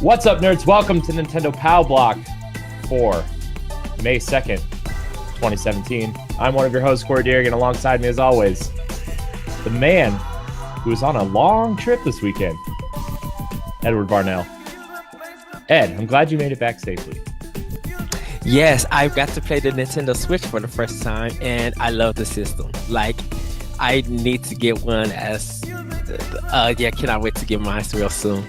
What's up, nerds? Welcome to Nintendo Pow Block for May 2nd, 2017. I'm one of your hosts, Corey Deering, and alongside me, as always, the man who was on a long trip this weekend, Edward Barnell. Ed, I'm glad you made it back safely. Yes, I got to play the Nintendo Switch for the first time, and I love the system. Like, I need to get one cannot wait to get mine real soon.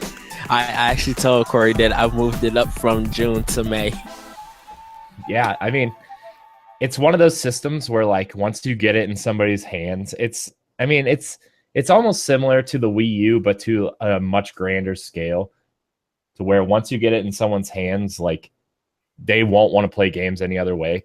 I actually told Corey that I moved it up from June to May. Yeah, I mean, it's one of those systems where, like, once you get it in somebody's hands, it's almost similar to the Wii U, but to a much grander scale, to where once you get it in someone's hands, like, they won't want to play games any other way,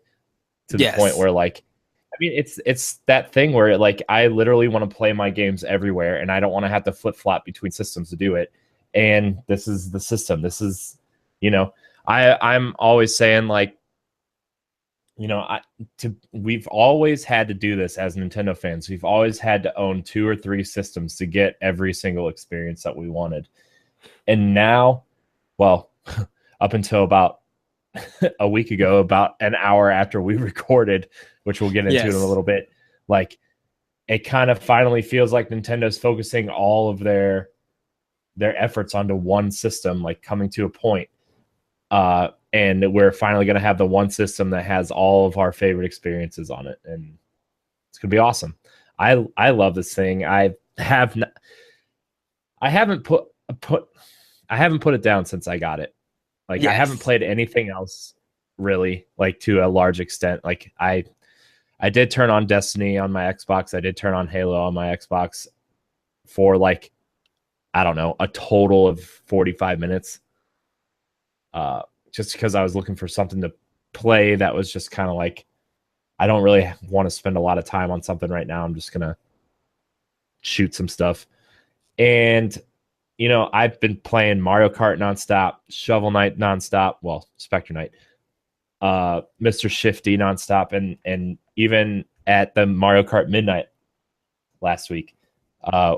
to the point where, like, I mean, it's that thing where, like, I literally want to play my games everywhere, and I don't want to have to flip-flop between systems to do it. And this is the system. This is, I'm always saying, like, we've always had to do this as Nintendo fans. We've always had to own 2 or 3 systems to get every single experience that we wanted. And now, well, up until about a week ago, about an hour after we recorded, which we'll get into in a little bit, like, it kind of finally feels like Nintendo's focusing all of their efforts onto one system, like, coming to a point. And we're finally going to have the one system that has all of our favorite experiences on it, and it's going to be awesome. I love this thing. I haven't put it down since I got it. Like, I haven't played anything else really, like, to a large extent. Like, I did turn on Destiny on my Xbox. I did turn on Halo on my Xbox for, like, I don't know, a total of 45 minutes. Just because I was looking for something to play that was just kind of like, I don't really want to spend a lot of time on something right now. I'm just going to shoot some stuff. And, I've been playing Mario Kart nonstop, Shovel Knight nonstop, well, Spectre Knight, Mr. Shifty nonstop, and even at the Mario Kart Midnight last week, I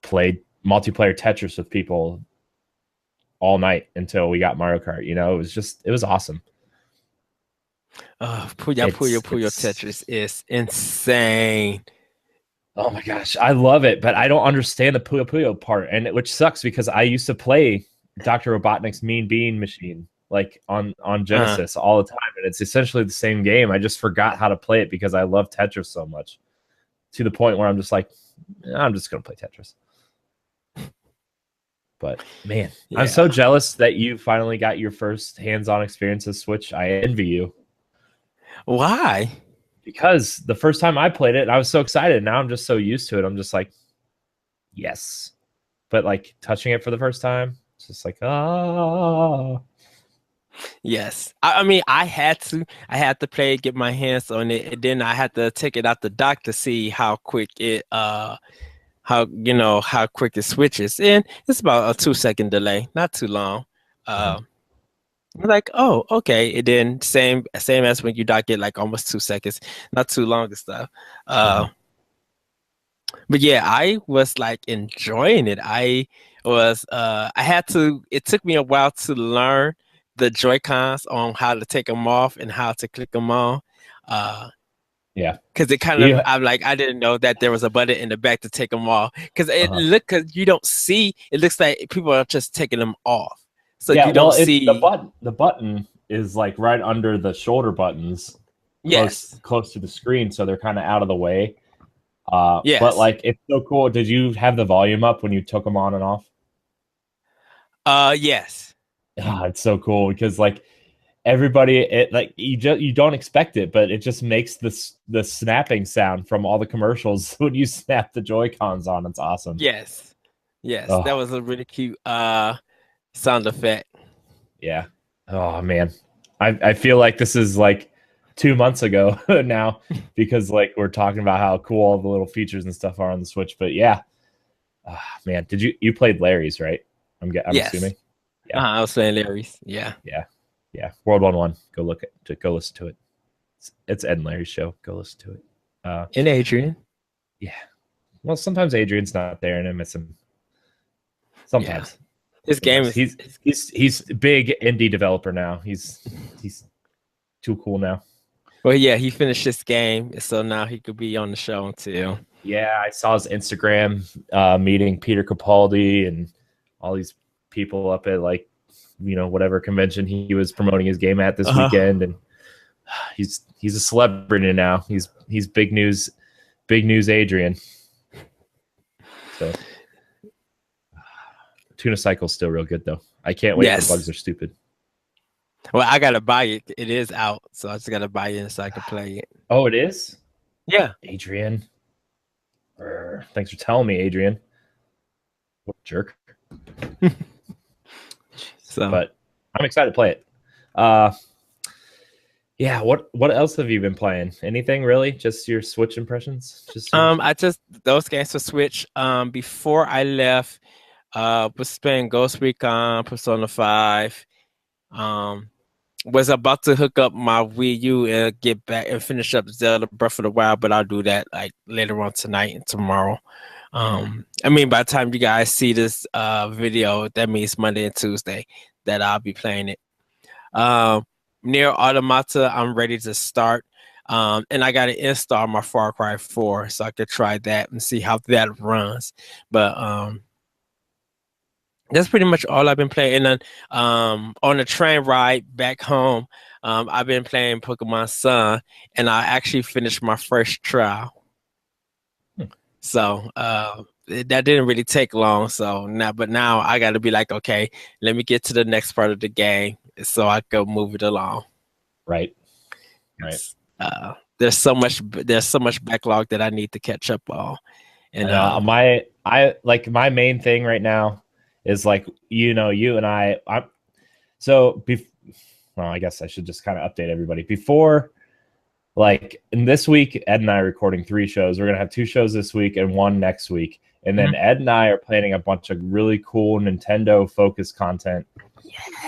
played multiplayer Tetris with people all night until we got Mario Kart. It was awesome. Puyo Tetris is insane. Oh my gosh, I love it, but I don't understand the Puyo Puyo part, which sucks because I used to play Dr. Robotnik's Mean Bean Machine, like, on Genesis all the time, and it's essentially the same game. I just forgot how to play it because I love Tetris so much, to the point where I'm just like, I'm just gonna play Tetris. But man, I'm so jealous that you finally got your first hands-on experience with Switch. I envy you. Why? Because the first time I played it, I was so excited. Now I'm just so used to it. I'm just like, yes. But, like, touching it for the first time, it's just like, oh. Yes. I mean, I had to play it, get my hands on it, and then I had to take it out the dock to see how quick it how quick it switches. And it's about a 2-second delay, not too long. Like, oh, okay. And then same as when you dock it, like, almost 2 seconds, not too long and stuff. But yeah, I was, like, enjoying it. It took me a while to learn the Joy-Cons on how to take them off and how to click them on. Because it kind of, I didn't know that there was a button in the back to take them off. Because because you don't see, it looks like people are just taking them off. So you don't see the button is, like, right under the shoulder buttons, close to the screen, so they're kind of out of the way. But, like, it's so cool. Did you have the volume up when you took them on and off? Yes. It's so cool because, like, everybody, you don't expect it, but it just makes the snapping sound from all the commercials when you snap the Joy-Cons on. It's awesome. Yes. That was a really cute sound effect. Yeah. Oh man, I feel like this is, like, 2 months ago now, because, like, we're talking about how cool all the little features and stuff are on the Switch. But yeah, man, you played Larry's, right? I'm assuming. Yeah, I was playing Larry's. Yeah. World 1-1. Go listen to it. It's Ed and Larry's show. Go listen to it. And Adrian. Yeah. Well, sometimes Adrian's not there, and I miss him. Sometimes. His game is he's big indie developer now. He's too cool now. well, yeah, he finished his game, so now he could be on the show too. Yeah, I saw his Instagram meeting Peter Capaldi and all these people up at like, whatever convention he was promoting his game at this weekend, and he's a celebrity now. He's big news, Adrian. So Tuna Cycle's still real good though. I can't wait for Bugs Are Stupid. Well, I gotta buy it. It is out, so I just gotta buy it so I can play it. Oh, it is? Yeah. Adrian. Thanks for telling me, Adrian. What a jerk. But I'm excited to play it. Yeah, what else have you been playing? Anything really? Just your Switch impressions? Those games for Switch. Before I left, was playing Ghost Recon, Persona 5. Was about to hook up my Wii U and get back and finish up Zelda Breath of the Wild, but I'll do that like later on tonight and tomorrow. I mean, by the time you guys see this video, that means Monday and Tuesday that I'll be playing it. Near Automata, I'm ready to start. And I got to install my Far Cry 4 so I could try that and see how that runs. But that's pretty much all I've been playing. And then on the train ride back home, I've been playing Pokemon Sun, and I actually finished my first trial. So that didn't really take long. So now I got to be like, okay, let me get to the next part of the game so I can move it along. Right. There's so much backlog that I need to catch up on. And my main thing right now is like, you and I guess I should just kind of update everybody. Before, like, in this week, Ed and I are recording 3 shows. We're going to have 2 shows this week and 1 next week. And then Ed and I are planning a bunch of really cool Nintendo-focused content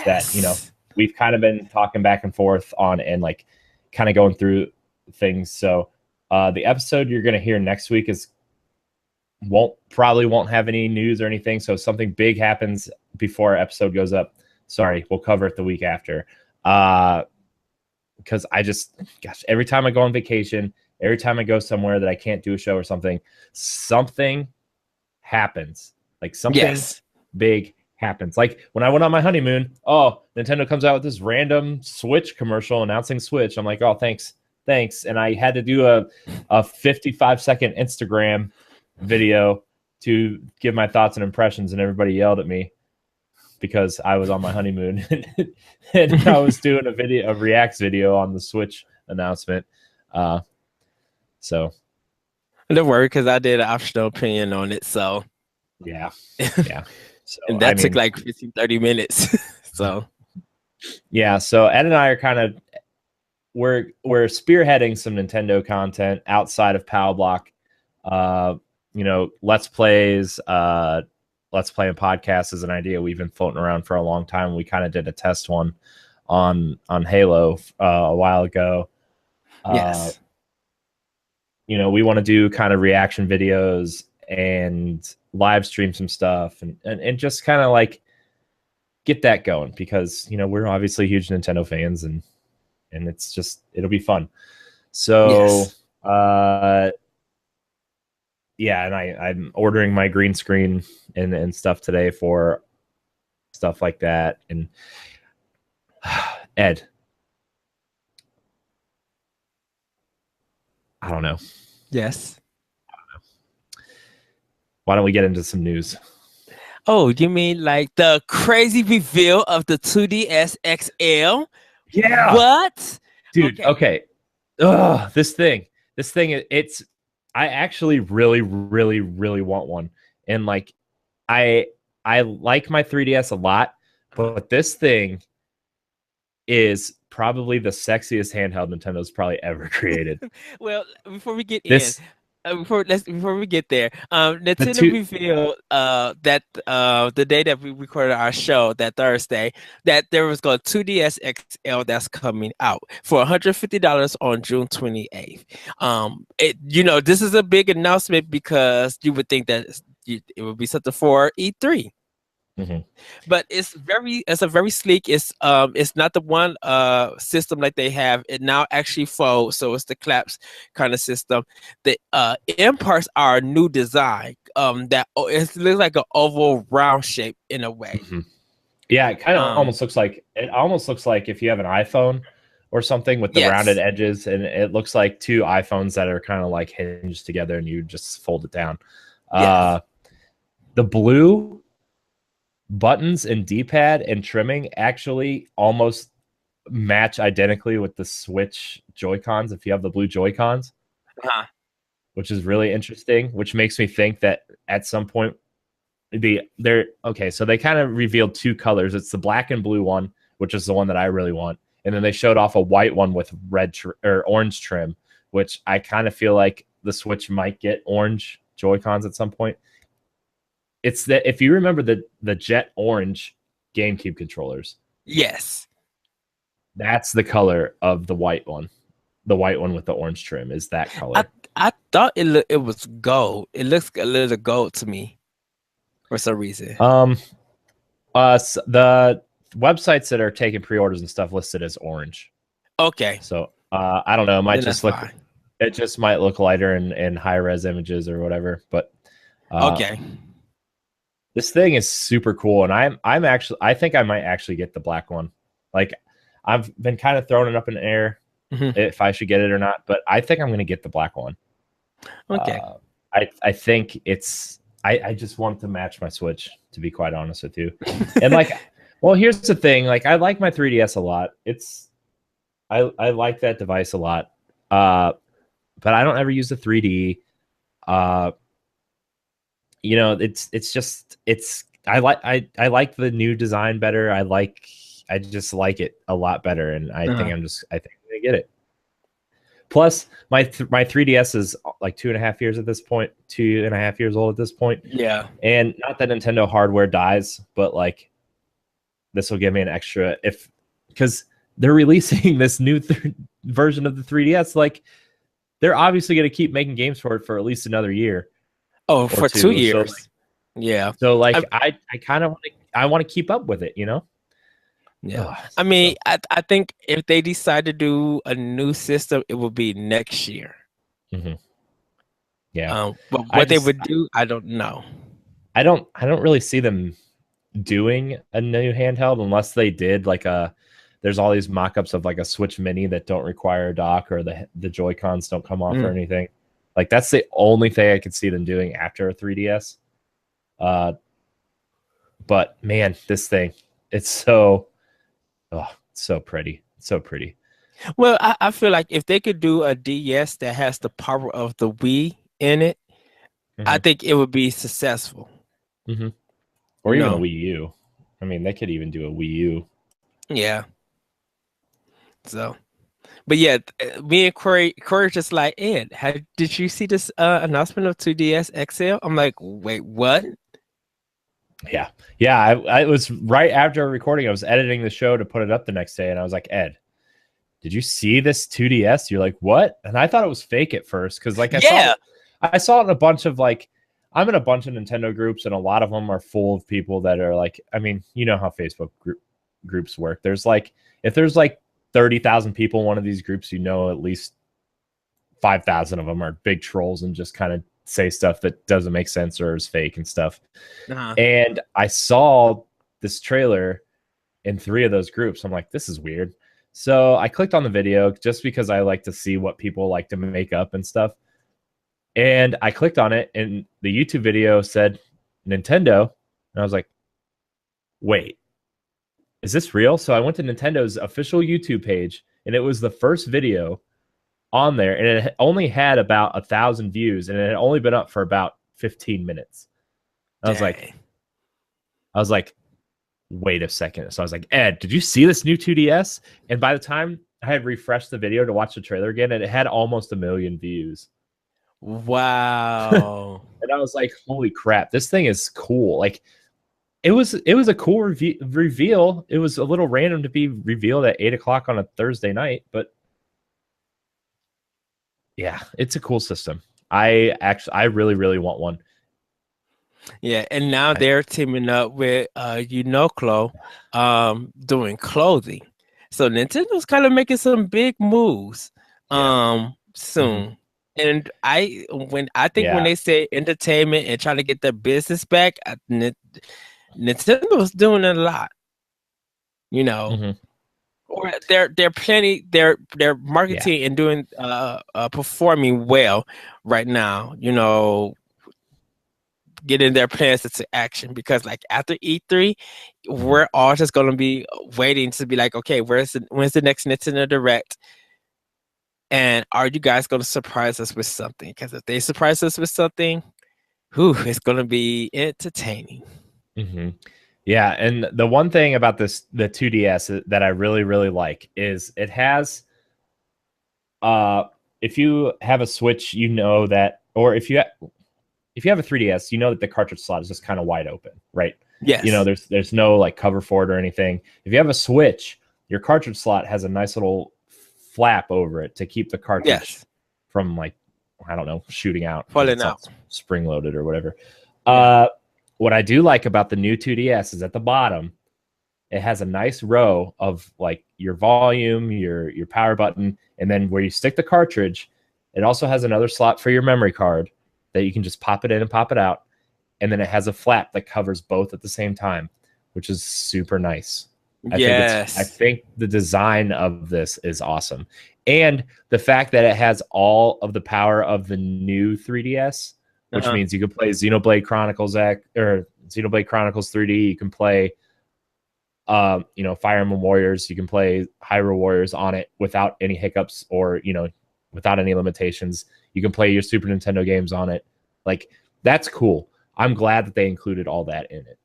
that, we've kind of been talking back and forth on and, like, kind of going through things. So the episode you're going to hear next week probably won't have any news or anything. So if something big happens before our episode goes up, sorry, we'll cover it the week after. Because every time I go on vacation, every time I go somewhere that I can't do a show or something happens. Like something big happens. Like when I went on my honeymoon, Nintendo comes out with this random Switch commercial announcing Switch. I'm like, oh, thanks. And I had to do a 55-second Instagram video to give my thoughts and impressions, and everybody yelled at me because I was on my honeymoon and I was doing a reacts video on the Switch announcement. So don't worry, because I did an optional opinion on it. So yeah. So and that took like 30 minutes. So yeah. So Ed and I are kind of we're spearheading some Nintendo content outside of Power Block. Let's plays, let's play and podcasts is an idea we've been floating around for a long time. We kind of did a test one on Halo a while ago. Yes. We want to do kind of reaction videos and live stream some stuff and just kind of like get that going because, we're obviously huge Nintendo fans and it'll be fun. So, yeah, and I'm ordering my green screen and stuff today for stuff like that. And Ed, I don't know. Yes. I don't know. Why don't we get into some news? Oh, you mean like the crazy reveal of the 2DS XL? Yeah. What? Dude, okay. This thing, I actually really, really, really want one. And like, I like my 3DS a lot, but this thing is probably the sexiest handheld Nintendo's probably ever created. Well, before we get before we get there, Nintendo revealed that the day that we recorded our show, that Thursday, that there was going 2DS XL that's coming out for $150 on June 28th. This is a big announcement because you would think that it would be something for E3. Mhm. But it's a very sleek. It's not the one system like they have. It now actually folds, so it's the claps kind of system. The end parts are a new design. That it looks like an oval round shape in a way. Mhm. Yeah, it kind of Um, almost looks like if you have an iPhone or something with the rounded yes, edges, and it looks like two iPhones that are kind of like hinged together, and you just fold it down. yes. Uh, the blue buttons and D-pad and trimming actually almost match identically with the Switch Joy-Cons if you have the blue Joy-Cons, Uh-huh. which is really interesting, which makes me think that at some point they're okay, so they kind of revealed two colors. It's the black and blue one, which is the one that I really want. And then they showed off a white one with or orange trim, which I kind of feel like the Switch might get orange Joy-Cons at some point. It's that if you remember the jet orange GameCube controllers, Yes. that's the color of the white one. The white one with the orange trim is that I color. I thought it was gold. It looks a little gold to me for some reason. Um, the websites that are taking pre-orders and stuff listed as orange. Okay, So I don't know. It might then that's just look. fine. It just might look lighter in high res images or whatever. But uh, Okay. this thing is super cool, and I'm actually I think I might actually get the black one. Like I've been kind of throwing it up in the air Hmm. if I should get it or not, but I think I'm going to get the black one. Okay. Uh, I think it's I just want to match my Switch, to be quite honest with you. And like, well, here's the thing. Like, I like my 3DS a lot. I like that device a lot. But I don't ever use the 3D. Uh, it's just I like the new design better. I just like it a lot better, and Uh-huh. I think I'm gonna get it. Plus, my 3DS is like 2.5 years at this point, 2.5 years old at this point, Yeah. and not that Nintendo hardware dies, but like this will give me an extra if because they're releasing this new version of the 3DS. Like they're obviously going to keep making games for it for at least another year Oh, or for two two. years. Yeah. Like I, I kind of want to keep up with it, you know? yeah. Ugh, I mean, so I think if they decide to do a new system, it will be next year. mhm. Yeah. But I what they just would do, I don't know. I don't really see them doing a new handheld unless they did like a there's all these mock-ups of like a Switch Mini that don't require a dock or the Joy-Cons don't come off or Mm. anything. Like that's the only thing I could see them doing after a 3DS. Uh but man, this thing it's so it's so pretty. It's so pretty. Well, I feel like if they could do a DS that has the power of the Wii in it, I Hmm. think it would be successful. Hmm. You Or even a know? Wii U. I mean, they could even do a Wii U. Yeah. So, but yeah, me and Corey just like, Ed, did you see this announcement of 2DS XL? I'm like, wait, what? Yeah. Yeah. I was right after recording. I was editing the show to put it up the next day, and I was like, Ed, did you see this 2DS? You're like, what? And I thought it was fake at first because, like, Yeah. I saw it in a bunch of like, I'm in a bunch of Nintendo groups, and a lot of them are full of people that are like, I mean, you know how Facebook groups work. There's like, if there's like 30,000 people in one of these groups, you know, at least 5,000 of them are big trolls and just kind of say stuff that doesn't make sense or is fake and stuff. Uh-huh. And I saw this trailer in three of those groups. I'm like, this is weird. So I clicked on the video just because I like to see what people like to make up and stuff. And I clicked on it, and the YouTube video said Nintendo. And I was like, wait, is this real? So I went to Nintendo's official YouTube page, and it was the first video on there, and it only had about 1,000 views, and it had only been up for about 15 minutes. I was like, Dang. I was like, wait a second. So I was like, Ed, did you see this new 2DS? And by the time I had refreshed the video to watch the trailer again, and it had almost 1 million views. Wow. And I was like, holy crap, this thing is cool. Like it was a cool reveal. It was a little random to be revealed at 8 o'clock on a Thursday night, but yeah, it's a cool system. I really, really want one. Yeah, and now they're teaming up with Uniqlo, doing clothing. So Nintendo's kind of making some big moves Yeah. Hmm. soon. And I think when Yeah. they say entertainment and trying to get their business back, Nintendo's doing a lot, you know. Hmm. Or they're Yeah. marketing and doing performing well right now, getting their plans into action because like after E3, Hmm. we're all just gonna be waiting to be like, okay, when's the next Nintendo Direct? And are you guys gonna surprise us with something? Because if they surprise us with something, whew, it's gonna be entertaining. Hmm. Yeah, and the one thing about the 2DS that I really really like is it has uh if you have a Switch, you know that, or if you have a 3DS, you know that the cartridge slot is just kind of wide open, right? You know, Yes, there's no like cover for it or anything. If you have a Switch, your cartridge slot has a nice little flap over it to keep the cartridge yes, from like, I don't know, shooting out because falling it's all out. spring loaded or whatever. Yeah, Uh, what I do like about the new 2DS is at the bottom, it has a nice row of like your volume, your power button, and then where you stick the cartridge, it also has another slot for your memory card that you can just pop it in and pop it out, and then it has a flap that covers both at the same time, which is super nice. I yes, think the design of this is awesome. And the fact that it has all of the power of the new 3DS, which uh-huh. means you can play Xenoblade Chronicles X or Xenoblade Chronicles 3D, you can play Fire Emblem Warriors, you can play Hyrule Warriors on it without any hiccups or, without any limitations. You can play your Super Nintendo games on it. Like, that's cool. I'm glad that they included all that in it.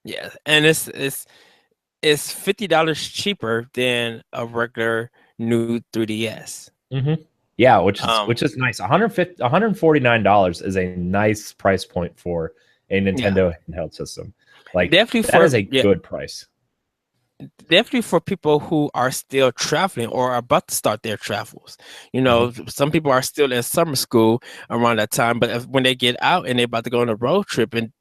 Yeah, and it's $50 cheaper than a regular new 3DS. Mm-hmm. Yeah, which is Um, nice. $149 is a nice price point for a yeah, Nintendo handheld system. Like, definitely that for is a yeah, good price. definitely for people who are still traveling or are about to start their travels. Mm-hmm. Some people are still in summer school around that time, but when they get out and they're about to go on a road trip and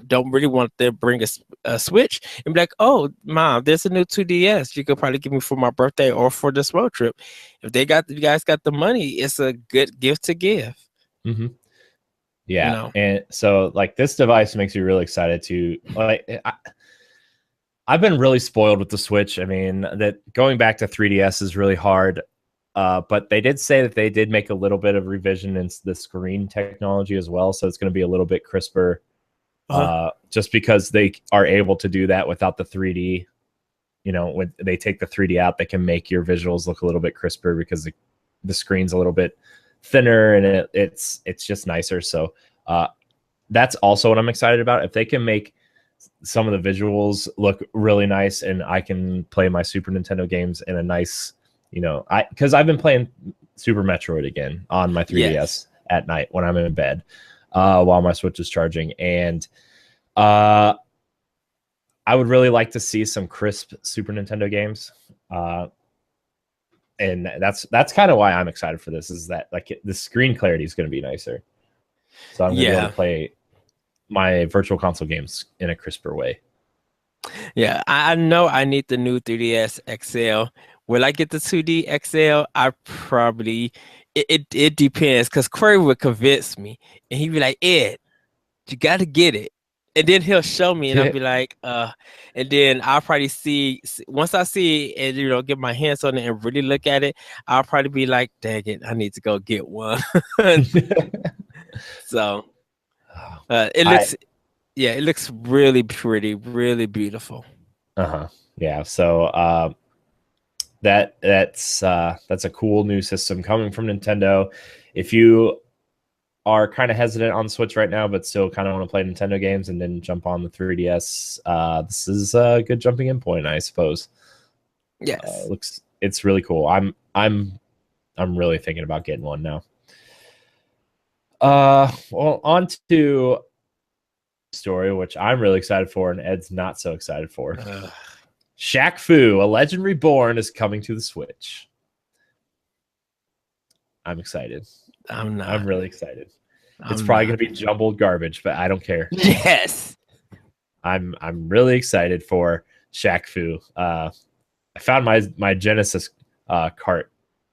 don't really want to bring a Switch and be like, "Oh, mom, there's a new 2DS. You could probably give me for my birthday or for this road trip." If you guys got the money, it's a good gift to give. Mm-hmm. You Yeah, know. and so like this device makes me really excited to like. I've been really spoiled with the Switch. I mean, that going back to 3DS is really hard. But they did say that they did make a little bit of revision in the screen technology as well, so it's going to be a little bit crisper. Uh-huh. Just because they are able to do that without the 3D. When they take the 3D out, they can make your visuals look a little bit crisper because the screen's a little bit thinner and it's just nicer. So that's also what I'm excited about. If they can make some of the visuals look really nice and I can play my Super Nintendo games in a nice, because I've been playing Super Metroid again on my Yes. 3DS at night when I'm in bed, while my Switch is charging. And uh, I would really like to see some crisp Super Nintendo games. And that's kind of why I'm excited for this, is that like the screen clarity is going to be nicer. So I'm going to be able to Yeah. play my virtual console games in a crisper way. Yeah, I know I need the new 3DS XL. Will I get the 2D XL? I probably it depends because Corey would convince me and he'd be like, Ed, you gotta get it. And then he'll show me and I'll be like, and then I'll probably once I see it and get my hands on it and really look at it, I'll probably be like, dang it, I need to go get one. So it I looks yeah, it looks really pretty, really beautiful. uh-huh. Yeah. So that's a cool new system coming from Nintendo. If you are kind of hesitant on Switch right now, but still kind of want to play Nintendo games and then jump on the 3DS, this is a good jumping in point, I suppose. Yes. It's really cool. I'm really thinking about getting one now. Well, on to story, which I'm really excited for, and Ed's not so excited for. Shaq Fu, A Legend Reborn, is coming to the Switch. I'm excited. I'm I'm not. really excited. It's I'm probably not. going to be jumbled garbage, but I don't care. Yes. I'm really excited for Shaq Fu. I found my Genesis cart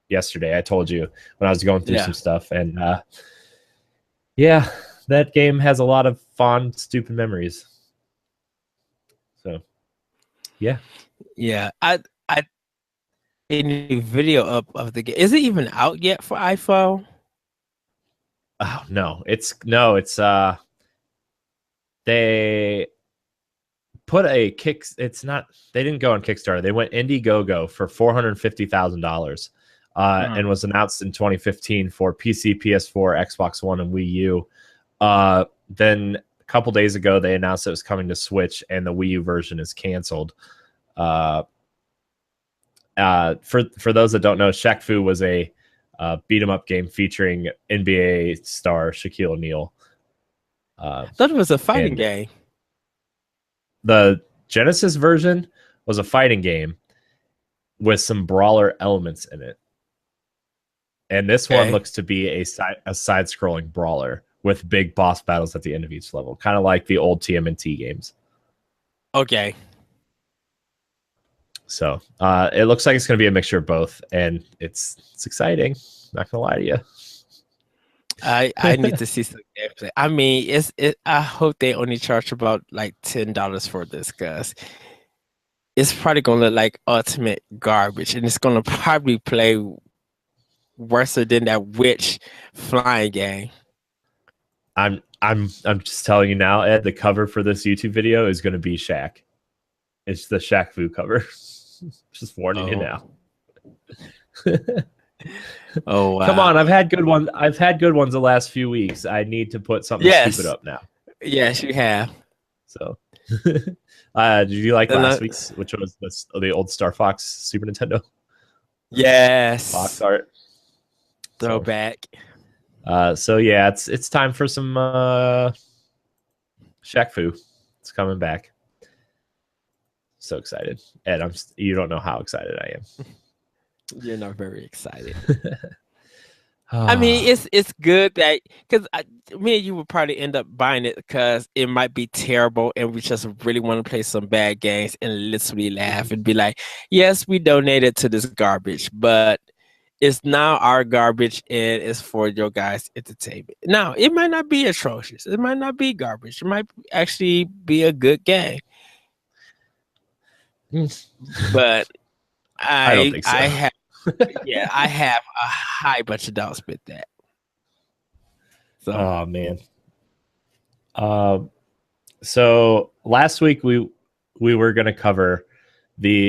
yesterday. I told you when I was going through Yeah. some stuff, and yeah, that game has a lot of fond, stupid memories. So yeah. Yeah. I a new video up of the game. Is it even out yet for iPhone? Oh no, it's they put a kick. It's not. They didn't go on Kickstarter. They went Indiegogo for $450,000, and was announced in 2015 for PC, PS4, Xbox One, and Wii U. Then a couple days ago, they announced it was coming to Switch, and the Wii U version is canceled. For those that don't know, Shaq Fu was a beat 'em up game featuring NBA star Shaquille O'Neal. I thought it was a fighting And game. the Genesis version was a fighting game with some brawler elements in it. And this one looks to be a side-scrolling brawler with big boss battles at the end of each level, kind of like the old TMNT games. Okay. So it looks like it's going to be a mixture of both, and it's exciting. Not going to lie to you. I need to see some gameplay. I mean, I hope they only charge about like $10 for this, because it's probably gonna look like ultimate garbage, and it's gonna probably play worse than that witch flying game. I'm just telling you now, Ed. The cover for this YouTube video is going to be Shaq. It's the Shaq Fu cover. Just warning you now. Oh wow. Come on, I've had good ones. I've had good ones the last few weeks. I need to put something stupid up now. Yes, you have. So, did you like last week's, which was the old Star Fox Super Nintendo? Yes. Fox art. Throwback. So yeah, it's time for some Shaq Fu. It's coming back. So excited, Ed. You don't know how excited I am. You're not very excited. I mean, it's good that, because me and you would probably end up buying it because it might be terrible, and we just really want to play some bad games and literally laugh and be like, "Yes, we donated to this garbage, but it's now our garbage and it's for your guys' entertainment." Now, it might not be atrocious. It might not be garbage. It might actually be a good game. But I don't think so. I have a high bunch of doubts with that. So. Oh man. So last week we were going to cover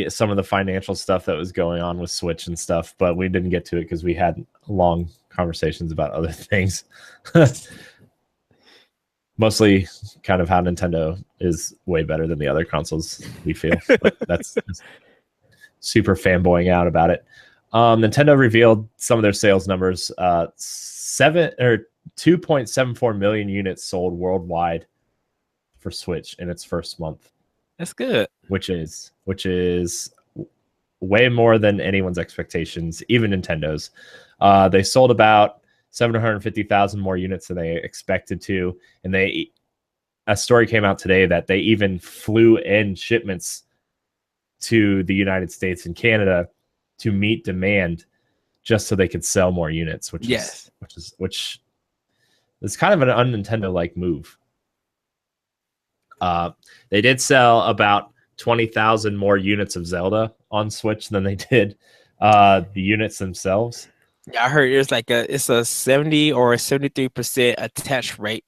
some of the financial stuff that was going on with Switch and stuff, but we didn't get to it because we had long conversations about other things. Mostly kind of how Nintendo is way better than the other consoles, we feel. But that's super fanboying out about it. Nintendo revealed some of their sales numbers. 2.74 million units sold worldwide for Switch in its first month. That's good. Which is way more than anyone's expectations, even Nintendo's. They sold about 750,000 more units than they expected to, and a story came out today that they even flew in shipments to the United States and Canada to meet demand, just so they could sell more units, which is kind of an un-Nintendo like move. They did sell about 20,000 more units of Zelda on Switch than they did the units themselves. Yeah, I heard it's a 70 or 73% attach rate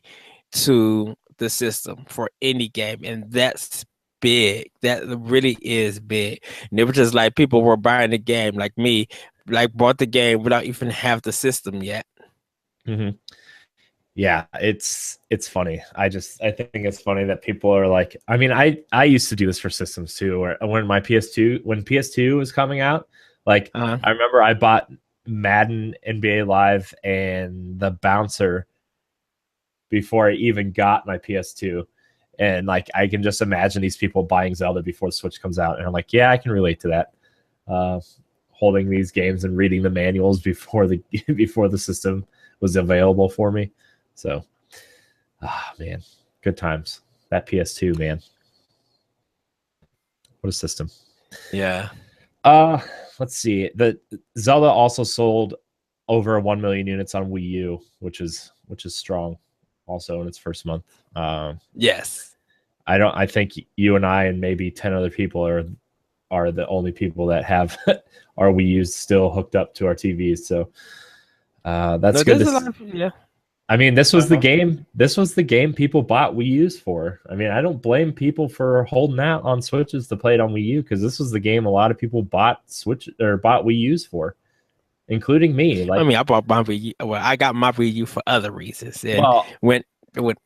to the system for any game, and that's big. That really is big. And it was just like people were buying the game, like me, like bought the game without even have the system yet. Mm-hmm. Yeah, it's funny. I think it's funny that people are like, I mean, I used to do this for systems too, where when PS2 was coming out, like I remember I bought Madden NBA Live and the Bouncer before I even got my PS2. And like I can just imagine these people buying Zelda before the Switch comes out, and I'm like, yeah, I can relate to that. Holding these games and reading the manuals before the system was available for me. So, man, good times. That PS2, man. What a system. Yeah. Let's see. The Zelda also sold over 1 million units on Wii U, which is strong also in its first month. Yes. I think you and I and maybe 10 other people are the only people that have our Wii U's still hooked up to our TVs. So that's No, good. there's a lot of, yeah. I mean, this was the game. This was the game people bought Wii U's for. I mean, I don't blame people for holding out on Switches to play it on Wii U because this was the game a lot of people bought Wii U's for, including me. Like, I mean, I bought my Wii U. Well, I got my Wii U for other reasons and well, went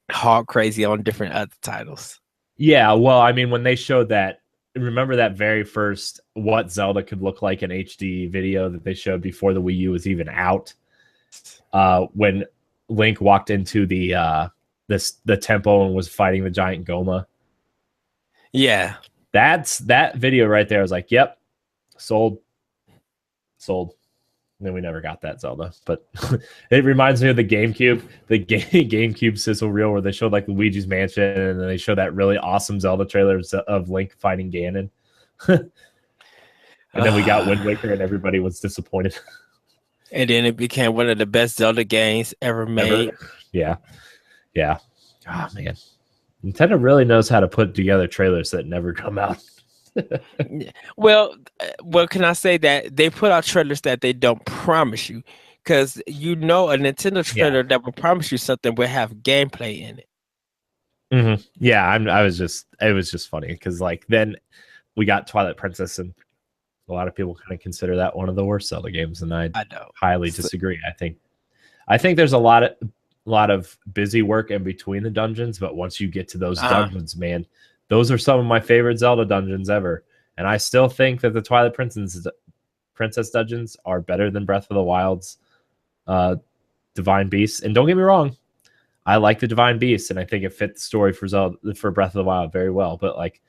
hard crazy on different other titles. yeah. Well, I mean, when they showed that, remember that very first what Zelda could look like in HD video that they showed before the Wii U was even out. When Link walked into the temple and was fighting the giant Goma. Yeah. That video right there. I was like, yep, sold. And then we never got that Zelda, but it reminds me of the GameCube, GameCube sizzle reel where they showed like Luigi's Mansion and then they showed that really awesome Zelda trailer of Link fighting Ganon. And then we got Wind Waker and everybody was disappointed. And then it became one of the best Zelda games ever made. Yeah. Oh man, Nintendo really knows how to put together trailers that never come out. Well, can I say that they put out trailers that they don't promise you? Because a Nintendo trailer that will promise you something will have gameplay in it. Mm-hmm. Yeah, it was just funny because like then we got Twilight Princess and a lot of people kind of consider that one of the worst Zelda games, and I highly disagree. I think there's a lot of busy work in between the dungeons, but once you get to those dungeons, man, those are some of my favorite Zelda dungeons ever. And I still think that the Twilight Princess dungeons are better than Breath of the Wild's Divine Beast. And don't get me wrong, I like the Divine Beast, and I think it fit the story for Breath of the Wild very well. But like,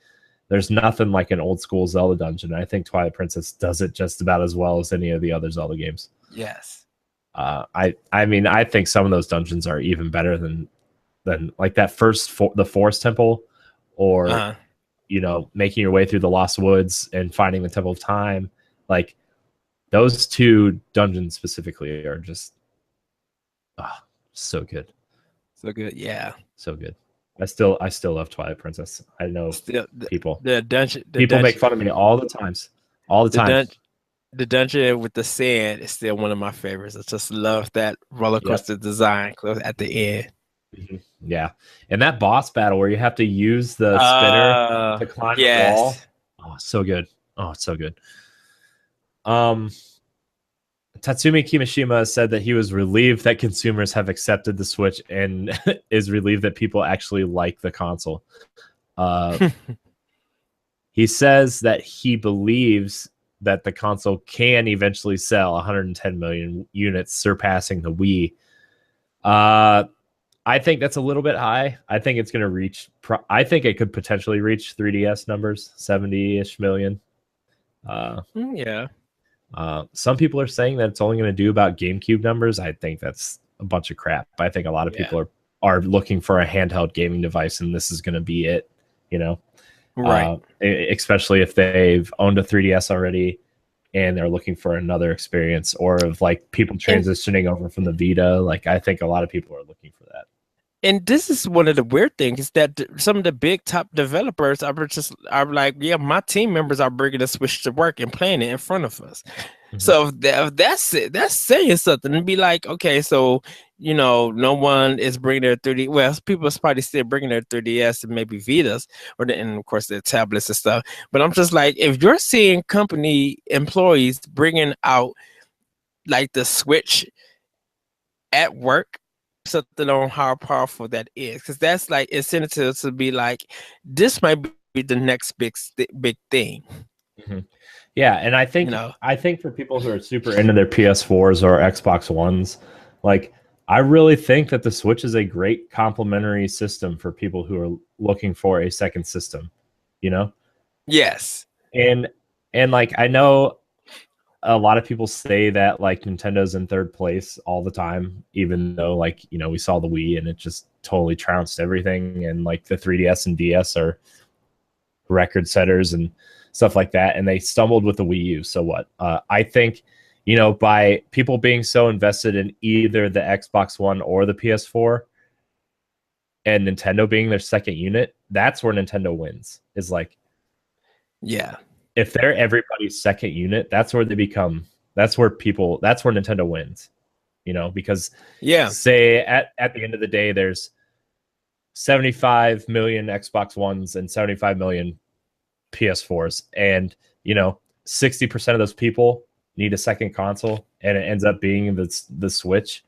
there's nothing like an old school Zelda dungeon. I think Twilight Princess does it just about as well as any of the other Zelda games. Yes. I mean, I think some of those dungeons are even better than like that the Forest Temple, or making your way through the Lost Woods and finding the Temple of Time. Like those two dungeons specifically are just so good. So good, yeah. So good. I still love Twilight Princess. I know people make fun of me all the time. The dungeon with the sand is still one of my favorites. I just love that roller coaster design close at the end. Mm-hmm. Yeah, and that boss battle where you have to use the spinner to climb the wall. Oh, so good. Oh, it's so good. Tatsumi Kimishima said that he was relieved that consumers have accepted the Switch and is relieved that people actually like the console. He says that he believes that the console can eventually sell 110 million units, surpassing the Wii. I think that's a little bit high. I think it's going to reach. I think it could potentially reach 3DS numbers, 70-ish million. Yeah. Some people are saying that it's only going to do about GameCube numbers. I think that's a bunch of crap. I think a lot of people are looking for a handheld gaming device, and this is going to be it. Right? Especially if they've owned a 3DS already, and they're looking for another experience, or of like people transitioning over from the Vita. Like I think a lot of people are looking for that. And this is one of the weird things is that some of the big top developers are like, yeah, my team members are bringing the Switch to work and playing it in front of us. Mm-hmm. So if that's it, that's saying something. And be like, okay, so no one is bringing their 3D. Well, people are probably still bringing their 3DS and maybe Vitas, and of course their tablets and stuff. But I'm just like, if you're seeing company employees bringing out like the Switch at work, something on how powerful that is, because that's like incentive to be like, this might be the next big thing. Mm-hmm. Yeah, and I think for people who are super into their PS4s or Xbox Ones, like I really think that the Switch is a great complementary system for people who are looking for a second system. Yes. And like I know a lot of people say that like Nintendo's in third place all the time, even though like, you know, we saw the Wii and it just totally trounced everything. And like the 3DS and DS are record setters and stuff like that. And they stumbled with the Wii U. So what? I think, you know, by people being so invested in either the Xbox One or the PS4 and Nintendo being their second unit, that's where Nintendo wins. Is like, Yeah. if they're everybody's second unit, that's where they become. That's where Nintendo wins. You know, because Yeah. say at the end of the day, there's 75 million Xbox Ones and 75 million PS4s, and you know, 60% of those people need a second console, and it ends up being the Switch.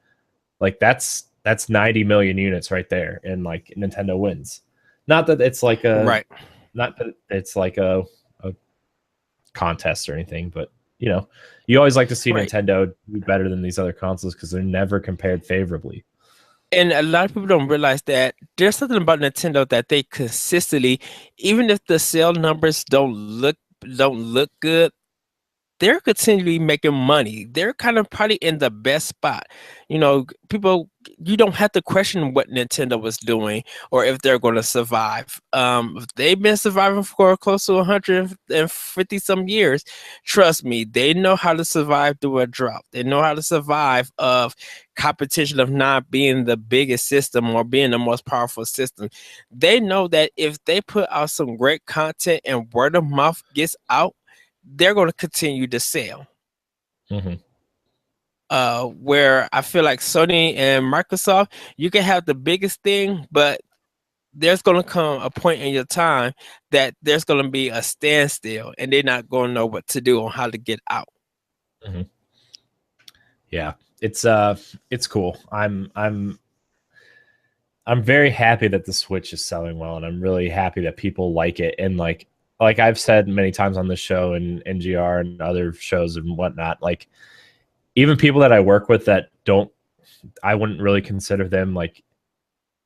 Like that's 90 million units right there, and like Nintendo wins. Not that it's like a Right. not that it's like a contest or anything, but you know, you always like to see Right. Nintendo do better than these other consoles because they're never compared favorably. And a lot of people don't realize that there's something about Nintendo that they consistently, even if the sale numbers don't look good, they're continually making money. They're kind of probably in the best spot. You know, people, you don't have to question what Nintendo was doing or if they're going to survive. They've been surviving for close to 150 some years. Trust me, they know how to survive through a drought. They know how to survive of competition of not being the biggest system or being the most powerful system. They know that if they put out some great content and word of mouth gets out, they're going to continue to sell. Mm-hmm. Where I feel like Sony and Microsoft, you can have the biggest thing, but there's going to come a point in your time that there's going to be a standstill and they're not going to know what to do on how to get out. Mm-hmm. Yeah, it's cool. I'm very happy that the Switch is selling well, and I'm really happy that people like it. And like I've said many times on this show and NGR and other shows and whatnot, like even people that I work with that don't, I wouldn't really consider them like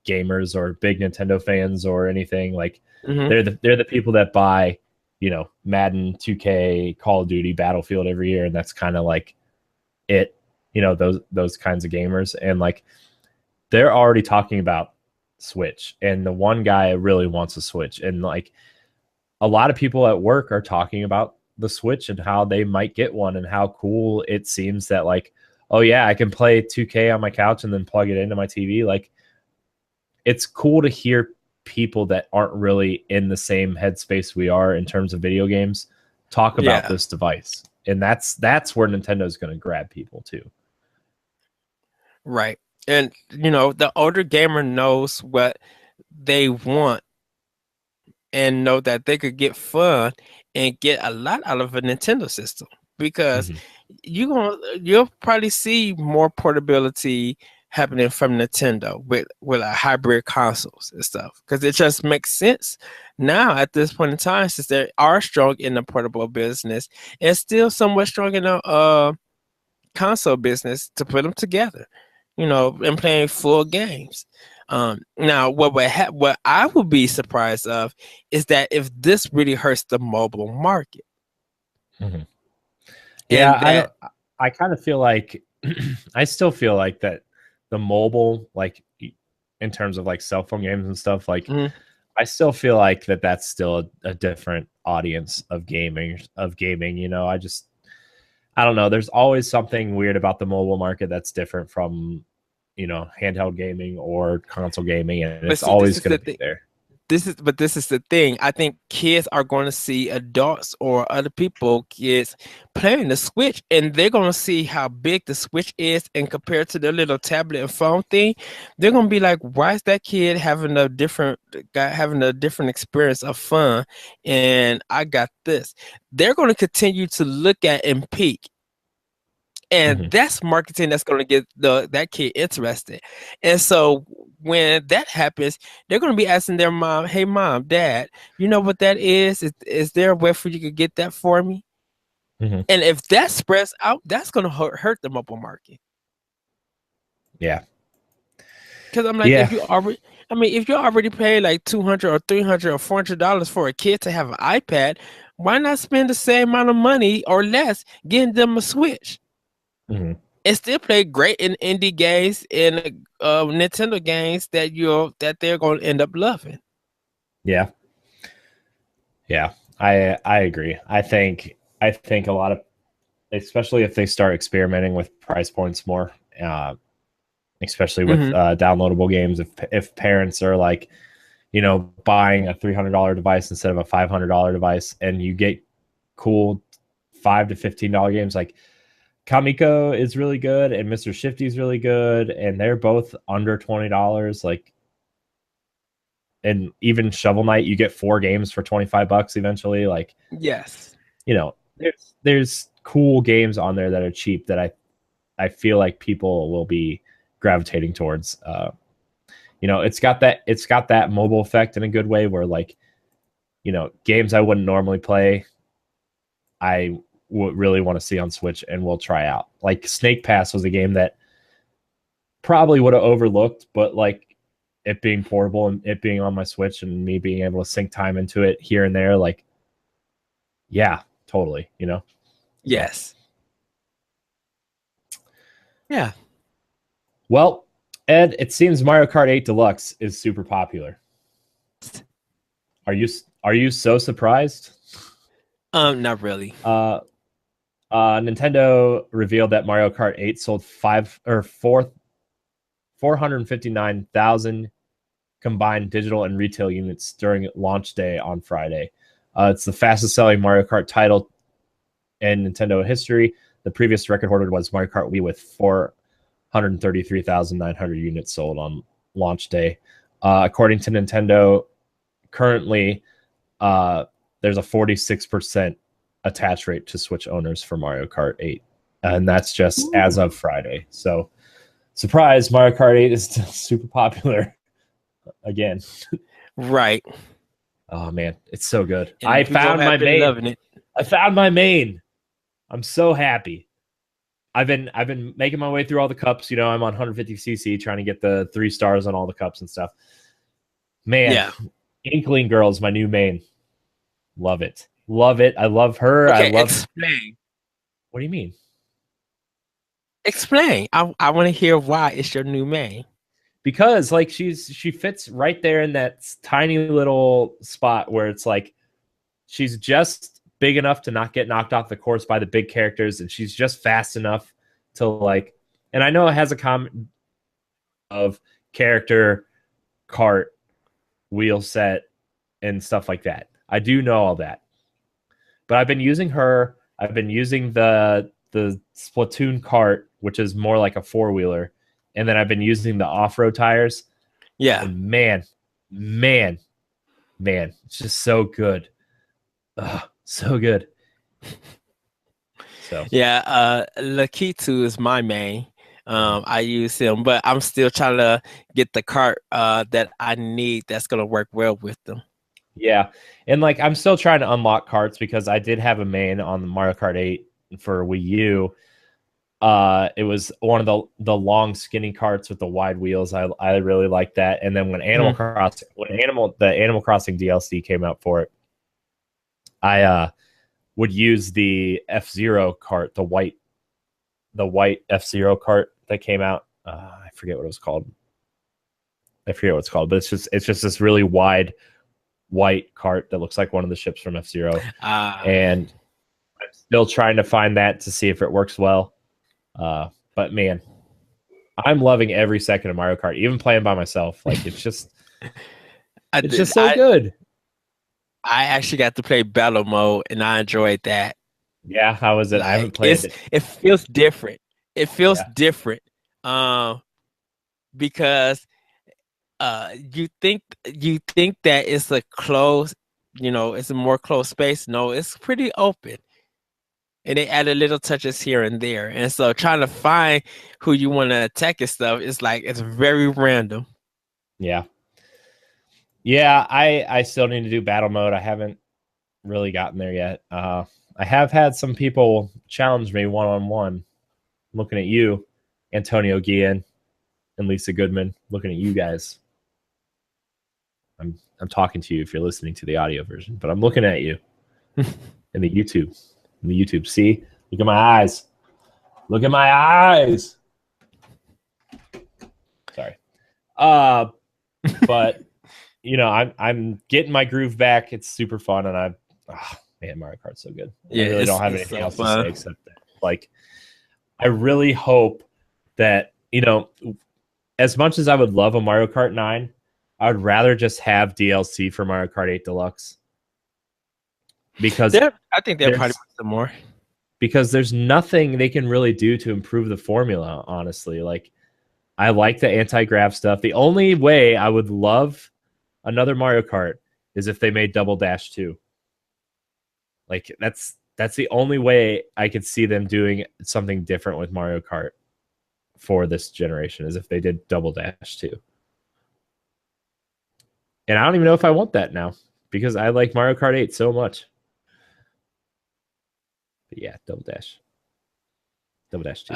gamers or big Nintendo fans or anything. Like Mm-hmm. they're the people that buy, you know, Madden, 2K, Call of Duty, Battlefield every year, and that's kind of like it. You know, those kinds of gamers, and like they're already talking about Switch, and the one guy really wants a Switch, and like a lot of people at work are talking about the Switch and how they might get one and how cool it seems that like, oh yeah, I can play 2K on my couch and then plug it into my TV. Like it's cool to hear people that aren't really in the same headspace we are in terms of video games talk about Yeah. this device. And that's where Nintendo's going to grab people too. Right. And, you know, the older gamer knows what they want and know that they could get fun and get a lot out of a Nintendo system because Mm-hmm. you'll probably see more portability happening from Nintendo with a hybrid consoles and stuff because it just makes sense now at this point in time since they are strong in the portable business and still somewhat strong in the console business to put them together, you know, and playing full games. Now, what I would be surprised of is that if this really hurts the mobile market, Mm-hmm. Yeah, and that I kind of feel like I still feel like that the mobile, like in terms of like cell phone games and stuff, like mhm, I still feel like that's still a different audience of gaming. You know, I don't know. There's always something weird about the mobile market that's different from, you know, handheld gaming or console gaming, and but it's see, this always is going the to be thing. there. This is the thing. I think kids are going to see adults or other kids playing the Switch, and they're going to see how big the Switch is, and compared to their little tablet and phone thing, they're going to be like, "Why is that kid having a different experience of fun?" And I got this. They're going to continue to look at and peak. And Mm-hmm. that's marketing that's going to get that kid interested. And so when that happens, they're going to be asking their mom, "Hey, mom, dad, you know what that is? Is there a way for you to get that for me?" Mm-hmm. And if that spreads out, that's going to hurt the mobile market. Yeah, Because I'm like, yeah, if you already pay like $200 or $300 or $400 for a kid to have an iPad, Why not spend the same amount of money or less getting them a Switch? Mm-hmm. And still play great in indie games and Nintendo games that they're going to end up loving. Yeah, yeah, I agree. I think a lot of, especially if they start experimenting with price points more, especially with Mm-hmm. downloadable games. If parents are like, buying a $300 device instead of a $500 device, and you get cool $5 to $15 games like Kamiko is really good and Mr. Shifty is really good, and they're both under $20. Like, and even Shovel Knight, you get 4 games for $25 eventually. Like, Yes. there's cool games on there that are cheap that I feel like people will be gravitating towards. It's got that mobile effect in a good way where, like, games I wouldn't normally play, I would really want to see on Switch and will try out. Like Snake Pass was a game that probably would have overlooked, but like it being portable and it being on my Switch and me being able to sink time into it here and there, like, yeah, totally, So, Yes. Yeah. well, Ed, it seems Mario Kart 8 Deluxe is super popular. Are you so surprised? Not really. Nintendo revealed that Mario Kart 8 sold 459,000 combined digital and retail units during launch day on Friday. It's the fastest selling Mario Kart title in Nintendo history. The previous record holder was Mario Kart Wii with 433,900 units sold on launch day. According to Nintendo, currently there's a 46% attach rate to Switch owners for Mario Kart 8. And that's just as of Friday. So, surprise, Mario Kart 8 is still super popular again. Right. Oh man, it's so good. And I people found have my been main. loving it. I found my main. I'm so happy. I've been making my way through all the cups. I'm on 150cc trying to get the 3 stars on all the cups and stuff. Man, Yeah. Inkling Girl is my new main. Love it. Love it. I love her. I Okay, love. explain. What do you mean? Explain. I want to hear why it's your new main. Because like she fits right there in that tiny little spot where it's like she's just big enough to not get knocked off the course by the big characters, and she's just fast enough to like. And I know it has a comment of character, cart, wheel set, and stuff like that. I do know all that, but I've been using her. I've been using the Splatoon cart, which is more like a 4-wheeler, and then I've been using the off-road tires. Yeah. And man, it's just so good. Ugh, so good. So Yeah, Lakitu is my main. I use him, but I'm still trying to get the cart that I need that's gonna work well with them. yeah, and like I'm still trying to unlock carts because I did have a main on the Mario Kart 8 for Wii U. It was one of the long skinny carts with the wide wheels. I really liked that. And then when the Animal Crossing DLC came out for it, I would use the F-Zero cart, the white F-Zero cart that came out. I forget what it was called. But it's just this really wide white cart that looks like one of the ships from F-Zero. And I'm still trying to find that to see if it works well. But man, I'm loving every second of Mario Kart, even playing by myself. Like it's just so good. I actually got to play battle mode and I enjoyed that. Yeah, how is it? I haven't played it. It feels different. It feels Yeah. different. Because you think that it's a closed, it's a more closed space. No, it's pretty open. And they added little touches here and there. And so trying to find who you want to attack and stuff, it's very random. Yeah. Yeah, I still need to do battle mode. I haven't really gotten there yet. I have had some people challenge me one-on-one. Looking at you, Antonio Guillen and Lisa Goodman, looking at you guys. I'm talking to you if you're listening to the audio version, but I'm looking at you. in the YouTube. In the YouTube. See? Look at my eyes. Look at my eyes. Sorry. But you know, I'm getting my groove back. It's super fun, and man, Mario Kart's so good. Yeah, I really don't have it's anything so else fun. to say except that, like, I really hope that, you know, as much as I would love a Mario Kart 9, I would rather just have DLC for Mario Kart 8 Deluxe because I think they're probably there's some more. there's nothing they can really do to improve the formula, honestly. Like, I like the anti-grav stuff. The only way I would love another Mario Kart is if they made Double Dash 2. Like, that's the only way I could see them doing something different with Mario Kart for this generation, is if they did Double Dash 2. And I don't even know if I want that now because I like Mario Kart 8 so much. But yeah, Double Dash. Double Dash 2.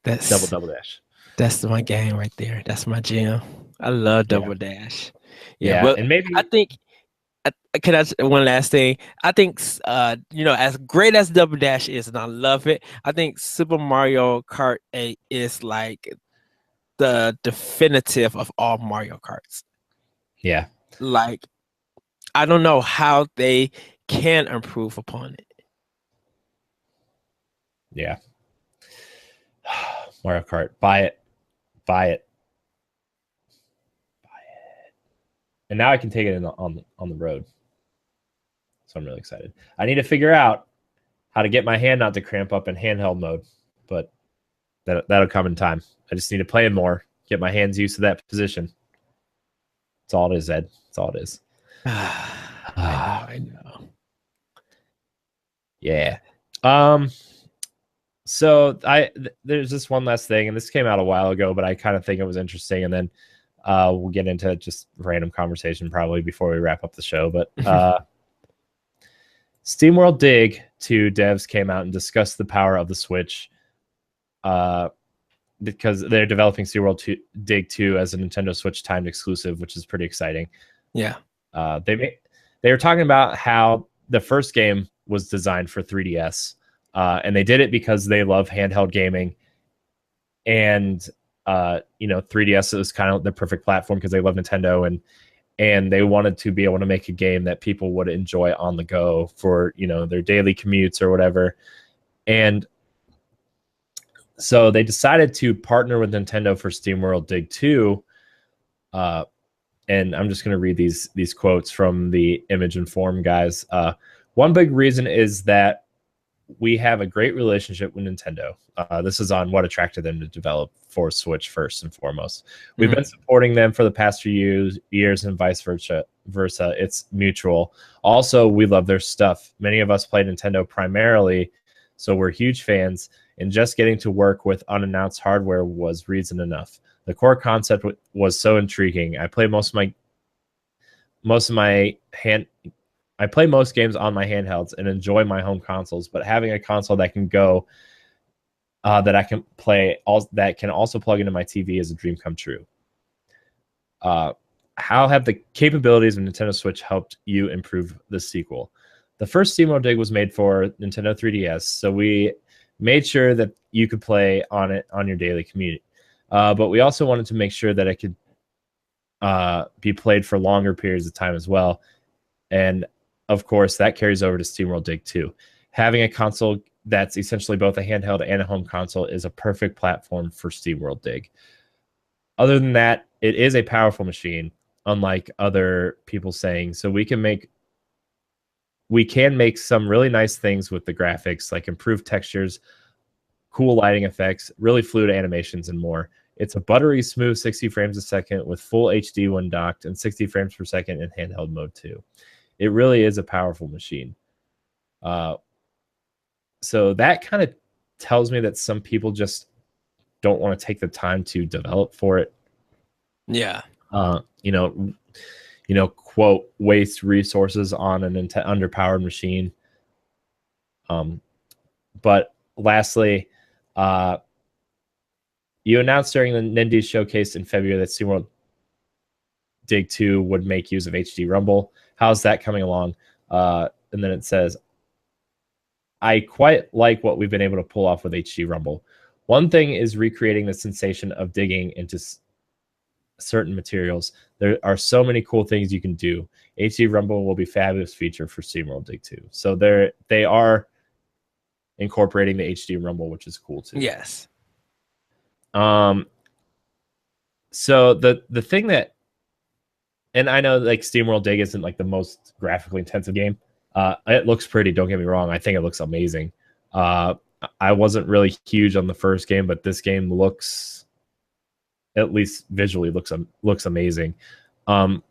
That's Double Dash. that's my game right there. That's my jam. I love Yeah. Double Dash. Yeah, Yeah, but and maybe I think can I one last thing? I think you know, as great as Double Dash is, and I love it, I think Super Mario Kart 8 is like the definitive of all Mario Karts. yeah. Like, I don't know how they can improve upon it. Yeah. Mario Kart. Buy it. Buy it. Buy it. And now I can take it on the road. So I'm really excited. I need to figure out how to get my hand not to cramp up in handheld mode, but that'll come in time. I just need to play more, get my hands used to that position. That's all it is, Ed. That's all it is. I know. Yeah. So there's this one last thing, and this came out a while ago, but I kind of think it was interesting, and then we'll get into just random conversation probably before we wrap up the show. But SteamWorld Dig 2 devs came out and discussed the power of the Switch, because they're developing SteamWorld Dig 2 as a Nintendo Switch timed exclusive, which is pretty exciting. Yeah. They were talking about how the first game was designed for 3DS, and they did it because they love handheld gaming, and 3DS is kind of the perfect platform because they love Nintendo, and they wanted to be able to make a game that people would enjoy on the go for, their daily commutes or whatever. And so they decided to partner with Nintendo for SteamWorld Dig 2. And I'm just going to read these quotes from the Image and Form guys. One big reason is that we have a great relationship with Nintendo. This is on what attracted them to develop for Switch first and foremost. We've been supporting them for the past few years and vice versa. It's mutual. Also, we love their stuff. Many of us play Nintendo primarily, so we're huge fans, and just getting to work with unannounced hardware was reason enough. The core concept was so intriguing. I play most games on my handhelds and enjoy my home consoles, but having a console that can go that I can play that can also plug into my TV is a dream come true. How have the capabilities of Nintendo Switch helped you improve the sequel? The first SteamWorld Dig was made for Nintendo 3DS, so we made sure that you could play on it on your daily commute. But we also wanted to make sure that it could be played for longer periods of time as well. And of course, that carries over to SteamWorld Dig 2. Having a console that's essentially both a handheld and a home console is a perfect platform for SteamWorld Dig. Other than that, it is a powerful machine, unlike other people saying. So we can make some really nice things with the graphics, like improved textures, cool lighting effects, really fluid animations, and more. It's a buttery smooth 60 frames a second with full HD when docked and 60 frames per second in handheld mode too. It really is a powerful machine. So that kind of tells me that some people just don't want to take the time to develop for it. Yeah. Quote, waste resources on an underpowered machine. But lastly, you announced during the Nindy showcase in February that SteamWorld Dig 2 would make use of HD Rumble. How's that coming along? and then it says, I quite like what we've been able to pull off with HD Rumble. One thing is recreating the sensation of digging into certain materials. There are so many cool things you can do. HD Rumble will be a fabulous feature for SteamWorld Dig 2. So they are incorporating the HD Rumble, which is cool too. Yes. So the thing that, and I know like SteamWorld Dig isn't like the most graphically intensive game. It looks pretty, don't get me wrong. I think it looks amazing. I wasn't really huge on the first game, but this game looks, at least visually, looks amazing. The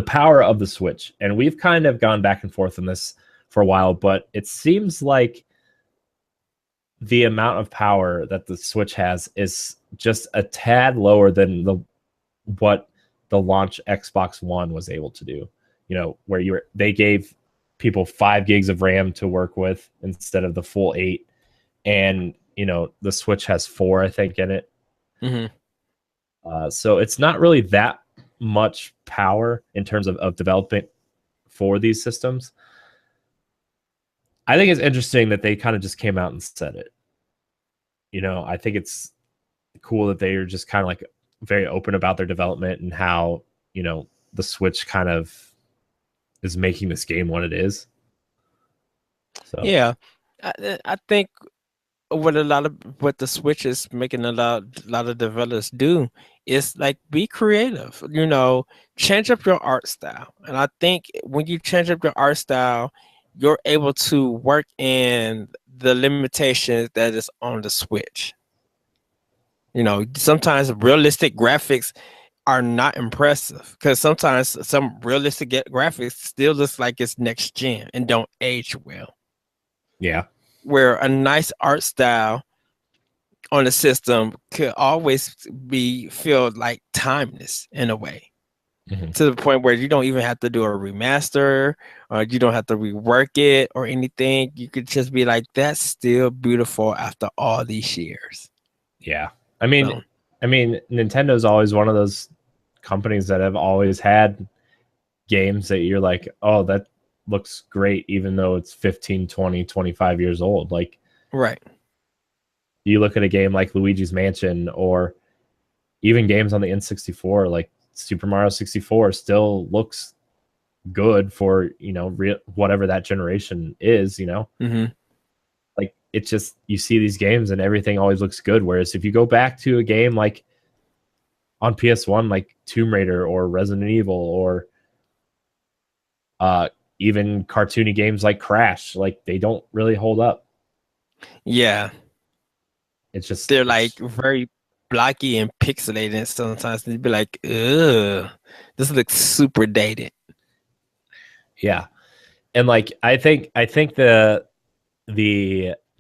power of the Switch, and we've kind of gone back and forth on this for a while, but it seems like the amount of power that the Switch has is just a tad lower than what the launch Xbox One was able to do. You know, where they gave people 5 gigs of RAM to work with instead of the full 8, and you know the Switch has 4, I think, in it. Mm-hmm. So it's not really that much power in terms of development for these systems. I think it's interesting that they kind of just came out and said it. You know, I think it's cool that they are just kind of like very open about their development and how, you know, the Switch kind of is making this game what it is. So Yeah, I think what the Switch is making a lot of developers do is like be creative, you know, change up your art style. And I think when you change up your art style, you're able to work in the limitations that is on the Switch. You know, sometimes realistic graphics are not impressive because sometimes some realistic graphics still looks like it's next gen and don't age well. yeah. Where a nice art style on the system could always feel like timeless in a way, to the point where you don't even have to do a remaster or you don't have to rework it or anything. You could just be like, that's still beautiful after all these years. Yeah. I mean, Nintendo's always one of those companies that have always had games that you're like, oh, that looks great, even though it's 15, 20, 25 years old. Like, right. You look at a game like Luigi's Mansion or even games on the N64, like Super Mario 64 still looks good for, you know, whatever that generation is, you know. Mm-hmm. Like, it's just, you see these games and everything always looks good. Whereas if you go back to a game like on PS1, like Tomb Raider or Resident Evil or even cartoony games like Crash, like they don't really hold up. Yeah. It's just, they're like very blocky and pixelated, and sometimes they'd be like, ugh, this looks super dated. Yeah. And like I think the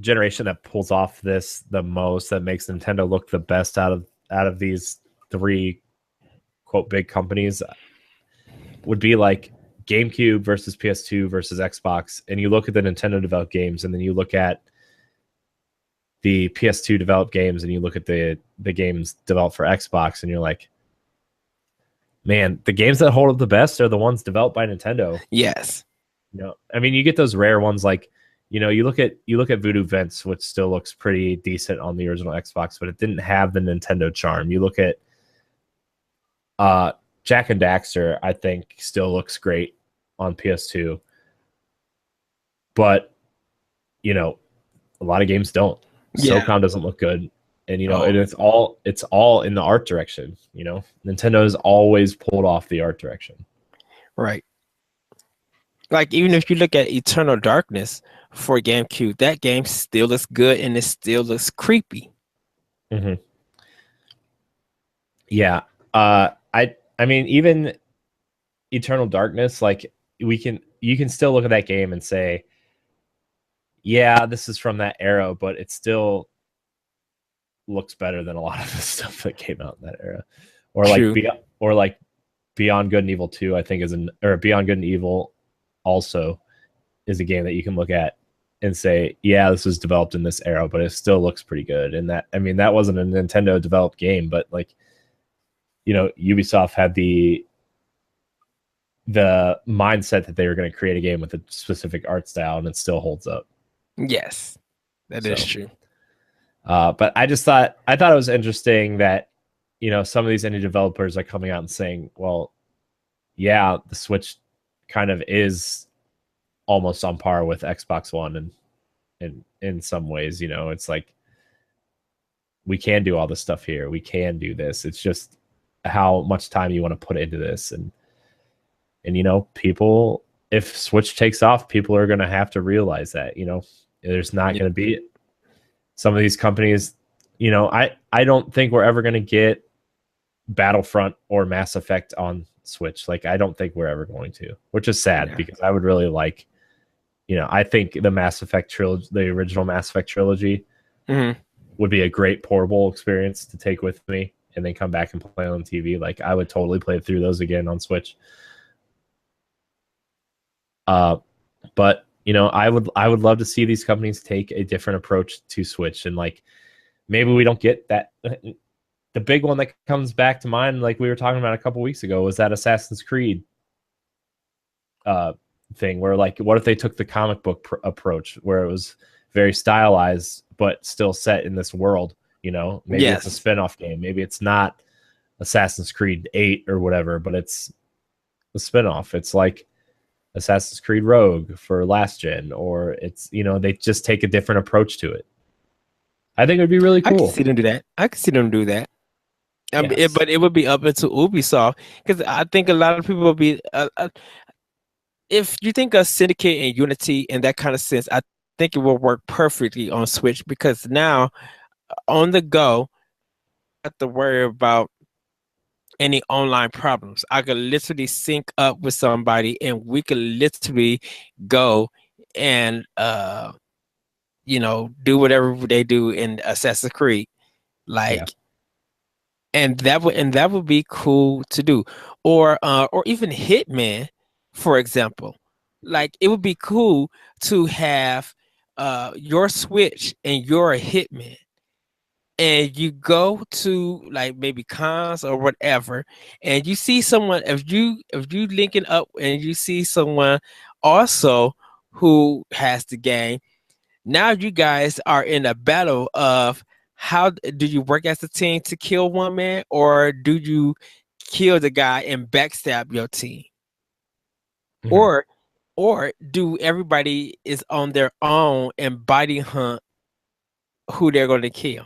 generation that pulls off this the most, that makes Nintendo look the best out of these 3 quote big companies, would be like GameCube versus PS2 versus Xbox. And you look at the Nintendo developed games, and then you look at the PS2 developed games, and you look at the games developed for Xbox, and you're like, man, the games that hold up the best are the ones developed by Nintendo. Yes. You know, I mean, you get those rare ones like, you know, you look at Voodoo Vince, which still looks pretty decent on the original Xbox, but it didn't have the Nintendo charm. You look at Jak and Daxter, I think still looks great on PS2. But, you know, a lot of games don't. Yeah. SOCOM doesn't look good. And, you know, it's all in the art direction. You know, Nintendo's always pulled off the art direction. Right. Like, even if you look at Eternal Darkness for GameCube, that game still looks good and it still looks creepy. Mm-hmm. Yeah. I mean, even Eternal Darkness, like you can still look at that game and say, yeah, this is from that era, but it still looks better than a lot of the stuff that came out in that era. Or True. like Beyond Good and Evil 2, I think or Beyond Good and Evil also is a game that you can look at and say, yeah, this was developed in this era, but it still looks pretty good. And that, I mean, that wasn't a Nintendo developed game, but like, you know, Ubisoft had the the mindset that they were going to create a game with a specific art style, and it still holds up. Yes, that is true. But I thought it was interesting that, you know, some of these indie developers are coming out and saying, well, yeah, the Switch kind of is almost on par with Xbox One, and in some ways, you know, it's like we can do all this stuff here. We can do this. It's just how much time you want to put into this. And you know, people, if Switch takes off, people are going to have to realize that, you know, there's not going to be some of these companies, you know, I don't think we're ever going to get Battlefront or Mass Effect on Switch. Like, I don't think we're ever going to, which is sad because I would really like, you know, I think the Mass Effect trilogy, the original Mass Effect trilogy, would be a great portable experience to take with me and then come back and play on TV. Like, I would totally play through those again on Switch. But you know, I would love to see these companies take a different approach to Switch, and like maybe we don't get that. The big one that comes back to mind, like we were talking about a couple weeks ago, was that Assassin's Creed thing, where like, what if they took the comic book approach, where it was very stylized but still set in this world? You know, maybe it's a spin-off game, maybe it's not Assassin's Creed 8 or whatever, but it's a spin-off. It's like Assassin's Creed Rogue for last gen, or it's, you know, they just take a different approach to it. I think it would be really cool. I can see them do that. Yes. But it would be up into Ubisoft, because I think a lot of people will be. If you think of Syndicate and Unity in that kind of sense, I think it will work perfectly on Switch, because now on the go, I have to worry about any online problems. I could literally sync up with somebody and we could literally go and you know, do whatever they do in Assassin's Creed. Like and that would be cool to do. Or even Hitman, for example. Like, it would be cool to have your Switch and you're a Hitman, and you go to like maybe cons or whatever, and you see someone, if you linking up and you see someone also who has the game, now you guys are in a battle of how do you work as a team to kill one man, or do you kill the guy and backstab your team? Or do everybody is on their own and bounty hunt who they're going to kill?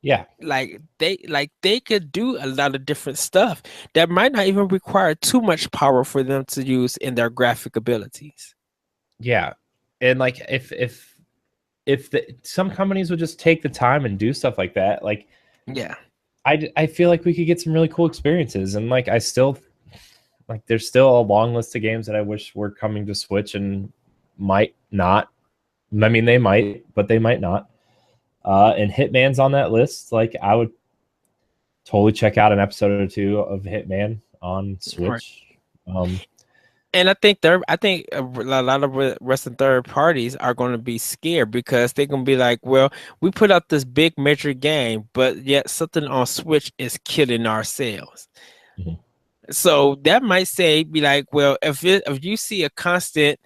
Yeah. Like they could do a lot of different stuff that might not even require too much power for them to use in their graphic abilities. Yeah. And like if some companies would just take the time and do stuff like that, like, yeah, I feel like we could get some really cool experiences. And like, I still, like, there's still a long list of games that I wish were coming to Switch and might not. I mean, they might, but they might not. And Hitman's on that list. Like, I would totally check out an episode or two of Hitman on Switch. Right. And I think a lot of Western third parties are going to be scared, because they're going to be like, well, we put out this big major game, but yet something on Switch is killing our sales. So that might be like, well, if you see a constant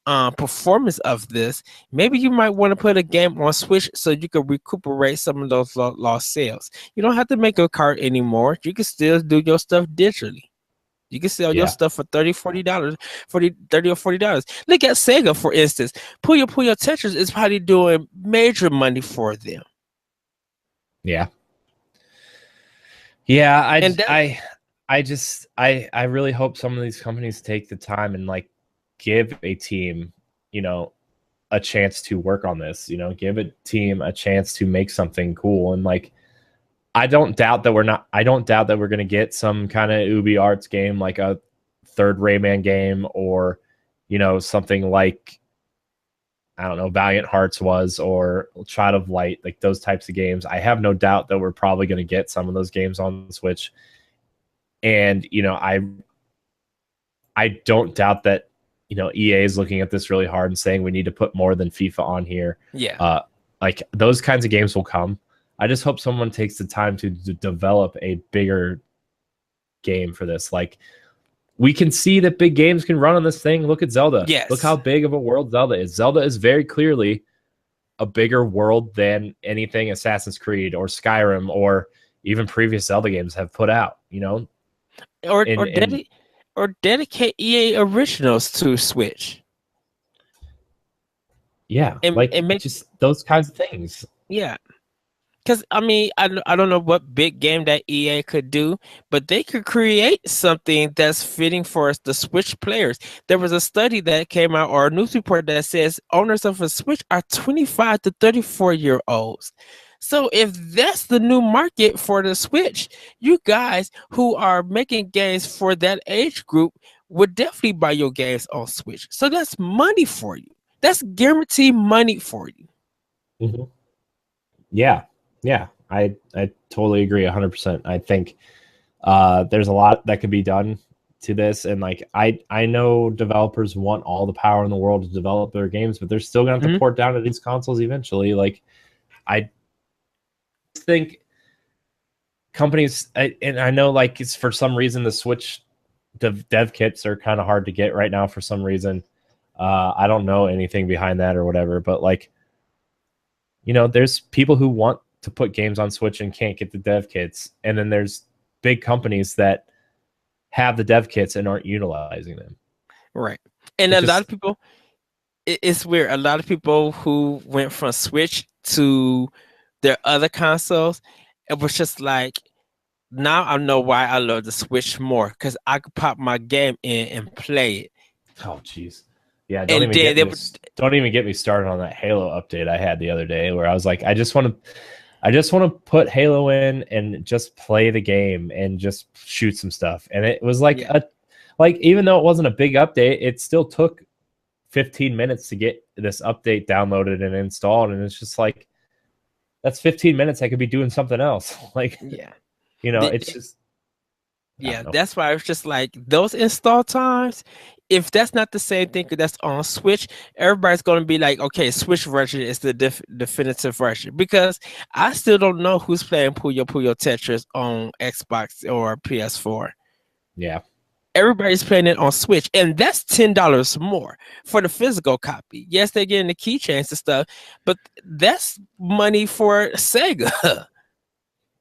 performance of this, maybe you might want to put a game on Switch so you can recuperate some of those lost sales. You don't have to make a cart anymore. You can still do your stuff digitally. You can sell your stuff for $30 or $40. Look at Sega, for instance. Puyo Tetris is probably doing major money for them. Yeah. I really hope some of these companies take the time and like give a team, you know, a chance to work on this, you know, give a team a chance to make something cool. And like, I don't doubt that we're going to get some kind of Ubi Arts game, like a third Rayman game, or, you know, something like, I don't know, Valiant Hearts was, or Child of Light, like those types of games. I have no doubt that we're probably going to get some of those games on Switch. And, you know, I don't doubt that, you know, EA is looking at this really hard and saying we need to put more than FIFA on here. Yeah. Like, those kinds of games will come. I just hope someone takes the time to develop a bigger game for this. Like, we can see that big games can run on this thing. Look at Zelda. Look Yes. how big of a world Zelda is. Zelda is very clearly a bigger world than anything Assassin's Creed or Skyrim or even previous Zelda games have put out, you know? Or or And dedi or dedicate EA originals to Switch. yeah, And make just those kinds of things. yeah. Because I mean, I don't know what big game that EA could do, but they could create something that's fitting for us, the Switch players. There was a study that came out, or a news report that says owners of a Switch are 25 to 34-year-olds. So if that's the new market for the Switch, you guys who are making games for that age group would definitely buy your games on Switch. So that's money for you. That's guaranteed money for you. Mm-hmm. Yeah, yeah, I totally agree 100%. I think there's a lot that could be done to this, and like I know developers want all the power in the world to develop their games, but they're still gonna have to Mhm. port down to these consoles eventually. Like I think companies, and I know like it's for some reason the Switch dev kits are kind of hard to get right now for some reason. I don't know anything behind that or whatever, but like, you know, there's people who want to put games on Switch and can't get the dev kits, and then there's big companies that have the dev kits and aren't utilizing them. Right. And It a lot just of people, it's weird. A lot of people who went from Switch to their other consoles, it was just like, now I know why I love the Switch more because I could pop my game in and play it. oh jeez. Yeah, And then they would, don't even get me started on that Halo update I had the other day where I was like, I just want to put Halo in and just play the game and just shoot some stuff. And it was like yeah, even though it wasn't a big update, it still took 15 minutes to get this update downloaded and installed. And it's just like, that's 15 minutes. I could be doing something else. Like, yeah. it's just, I Yeah, don't know. that's why it's just like those install times. If that's not the same thing that's on Switch, everybody's going to be like, okay, Switch version is the definitive version because I still don't know who's playing Puyo Tetris on Xbox or PS4. Yeah. Everybody's playing it on Switch, and that's $10 more for the physical copy. Yes, they're getting the keychains and stuff, but that's money for Sega.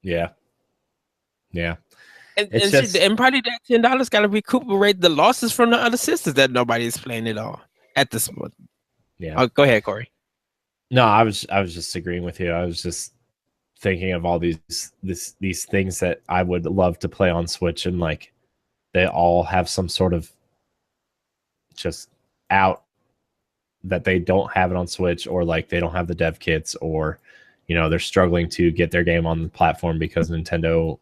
Yeah. Yeah. And It's and, shit, just, and probably that $10 got to recuperate the losses from the other systems that nobody's playing it on at this point. yeah. Oh, go ahead, Corey. No, I was just agreeing with you. I was just thinking of all these things that I would love to play on Switch, and like they all have some sort of just out that they don't have it on Switch, or like they don't have the dev kits, or they're struggling to get their game on the platform because Nintendo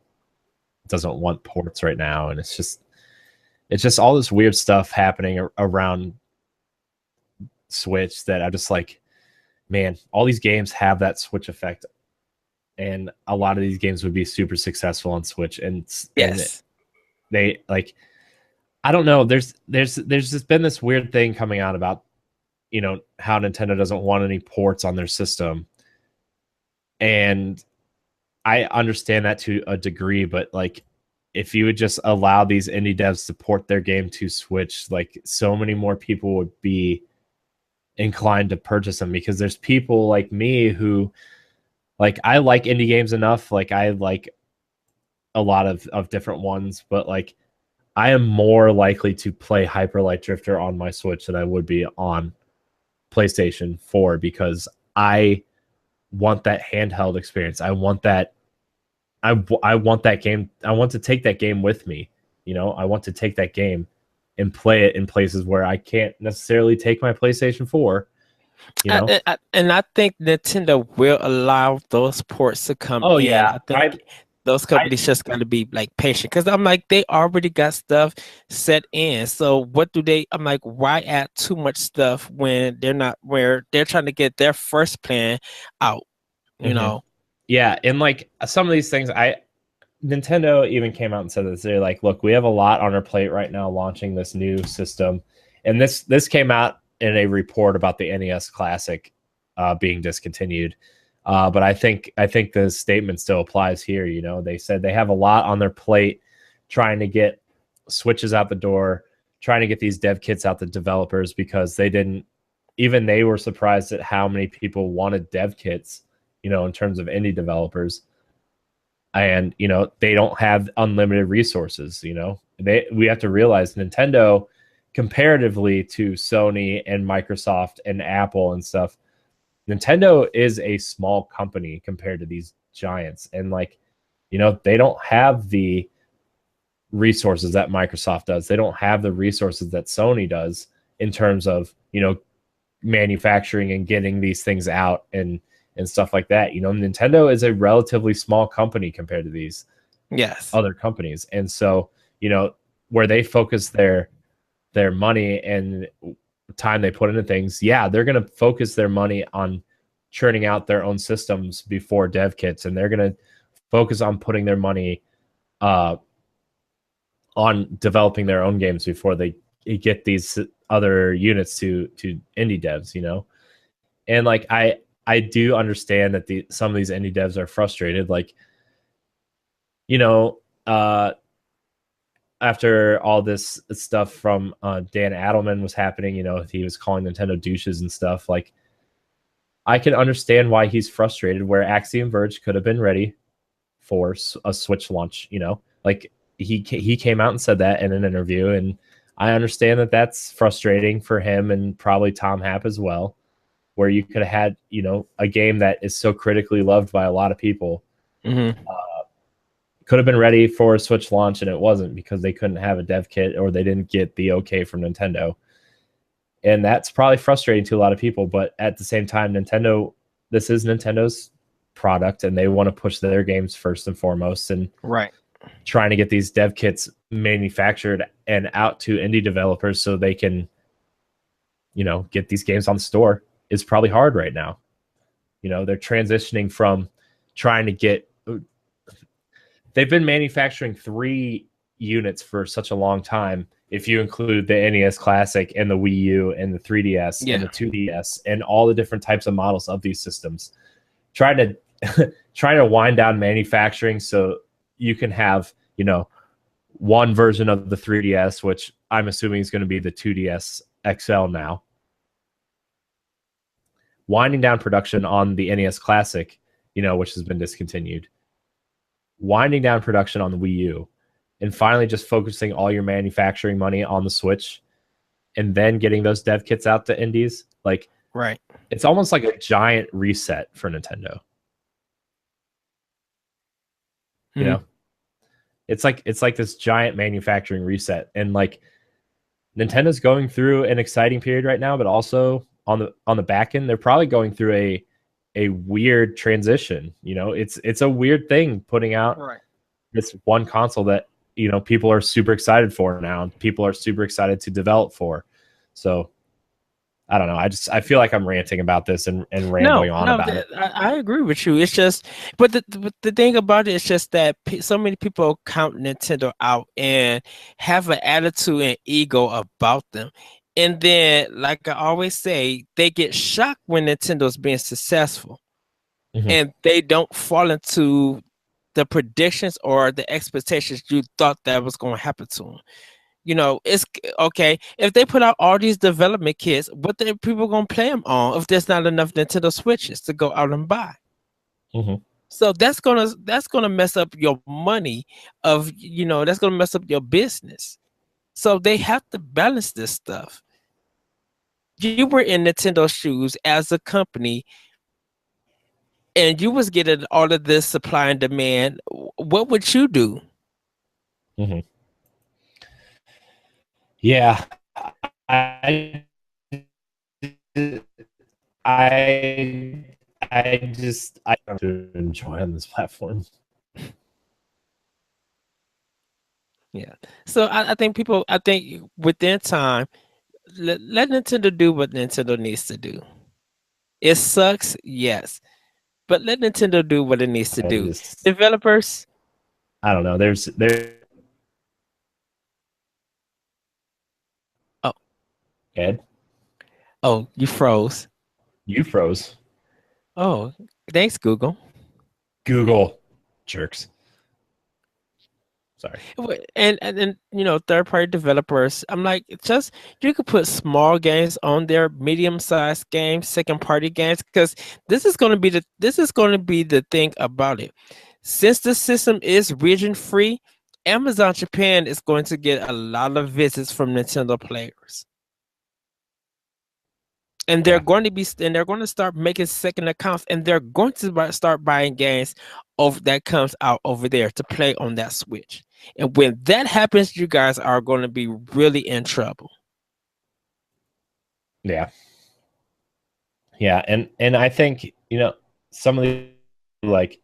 doesn't want ports right now, and it's just all this weird stuff happening around Switch that I'm just like, man, all these games have that Switch effect, and a lot of these games would be super successful on Switch, and Yes. they like, I don't know. There's just been this weird thing coming out about how Nintendo doesn't want any ports on their system, and I understand that to a degree, but like if you would just allow these indie devs to port their game to Switch, like so many more people would be inclined to purchase them, because there's people like me who like, I like indie games enough, like I like a lot of different ones, but like I am more likely to play Hyper Light Drifter on my Switch than I would be on PlayStation 4, because I want that handheld experience. I want that. I want that game. I want to take that game with me. I want to take that game and play it in places where I can't necessarily take my PlayStation 4. And I think Nintendo will allow those ports to come Oh in. yeah, I think those I companies just got to be like patient because I'm like, they already got stuff set in. So what do they? I'm like, why add too much stuff when they're not, where they're trying to get their first plan out? You mhm. know? Yeah, and like some of these things, Nintendo even came out and said this. They're like, look, we have a lot on our plate right now launching this new system. And this came out in a report about the NES Classic being discontinued. But I think the statement still applies here. They said they have a lot on their plate trying to get switches out the door, trying to get these dev kits out to developers because they didn't, even they were surprised at how many people wanted dev kits, in terms of indie developers. And, they don't have unlimited resources, we have to realize Nintendo, comparatively to Sony and Microsoft and Apple and stuff, Nintendo is a small company compared to these giants. And they don't have the resources that Microsoft does. They don't have the resources that Sony does in terms of, manufacturing and getting these things out and stuff like that. Nintendo is a relatively small company compared to these other companies. And so, where they focus their money and time they put into things, they're going to focus their money on churning out their own systems before dev kits, and they're going to focus on putting their money on developing their own games before they get these other units to indie devs, and I do understand that some of these indie devs are frustrated, after all this stuff from Dan Adelman was happening, he was calling Nintendo douches and stuff. I can understand why he's frustrated, where Axiom Verge could have been ready for a Switch launch. He came out and said that in an interview, and I understand that that's frustrating for him and probably Tom Happ as well, where you could have had, a game that is so critically loved by a lot of people. Could have been ready for a Switch launch, and it wasn't because they couldn't have a dev kit or they didn't get the okay from Nintendo. And that's probably frustrating to a lot of people. But at the same time, this is Nintendo's product, and they want to push their games first and foremost. And trying to get these dev kits manufactured and out to indie developers so they can, get these games on the store is probably hard right now. They're transitioning from trying to get. They've been manufacturing 3 units for such a long time. If you include the NES Classic and the Wii U and the 3DS and the 2DS and all the different types of models of these systems, trying to wind down manufacturing so you can have, one version of the 3DS, which I'm assuming is going to be the 2DS XL now. Winding down production on the NES Classic, which has been discontinued. Winding down production on the Wii U, and finally just focusing all your manufacturing money on the Switch, and then getting those dev kits out to indies. It's almost like a giant reset for Nintendo. It's like this giant manufacturing reset, and Nintendo's going through an exciting period right now, but also on the back end, they're probably going through a weird transition. It's a weird thing putting out this one console that people are super excited for now, and people are super excited to develop for. So I don't know. I feel like I'm ranting about this and rambling on about it. I agree with you. It's just, but the thing about it is just that so many people count Nintendo out and have an attitude and ego about them. And then, like I always say, they get shocked when Nintendo's being successful, and they don't fall into the predictions or the expectations you thought that was going to happen to them. It's okay if they put out all these development kits, what the people going to play them on if there's not enough Nintendo Switches to go out and buy? So that's gonna mess up your money that's gonna mess up your business. So they have to balance this stuff. You were in Nintendo's shoes as a company, and you was getting all of this supply and demand. What would you do? Yeah, I don't enjoy on this platform. Yeah. So I think within time, let Nintendo do what Nintendo needs to do. It sucks, yes, but let Nintendo do what it needs to do. Developers, I don't know. There's Oh, Ed. Oh, you froze. You froze. Oh, thanks, Google. Google jerks. Sorry. And then third party developers. I'm like, just you could put small games on there, medium sized games, second party games, because this is going to be the thing about it. Since the system is region free, Amazon Japan is going to get a lot of visits from Nintendo players. And they're Yeah. going to start making second accounts, and they're going to start buying games that comes out over there to play on that Switch. And when that happens, you guys are going to be really in trouble. Yeah. Yeah, and I think, some of the, like,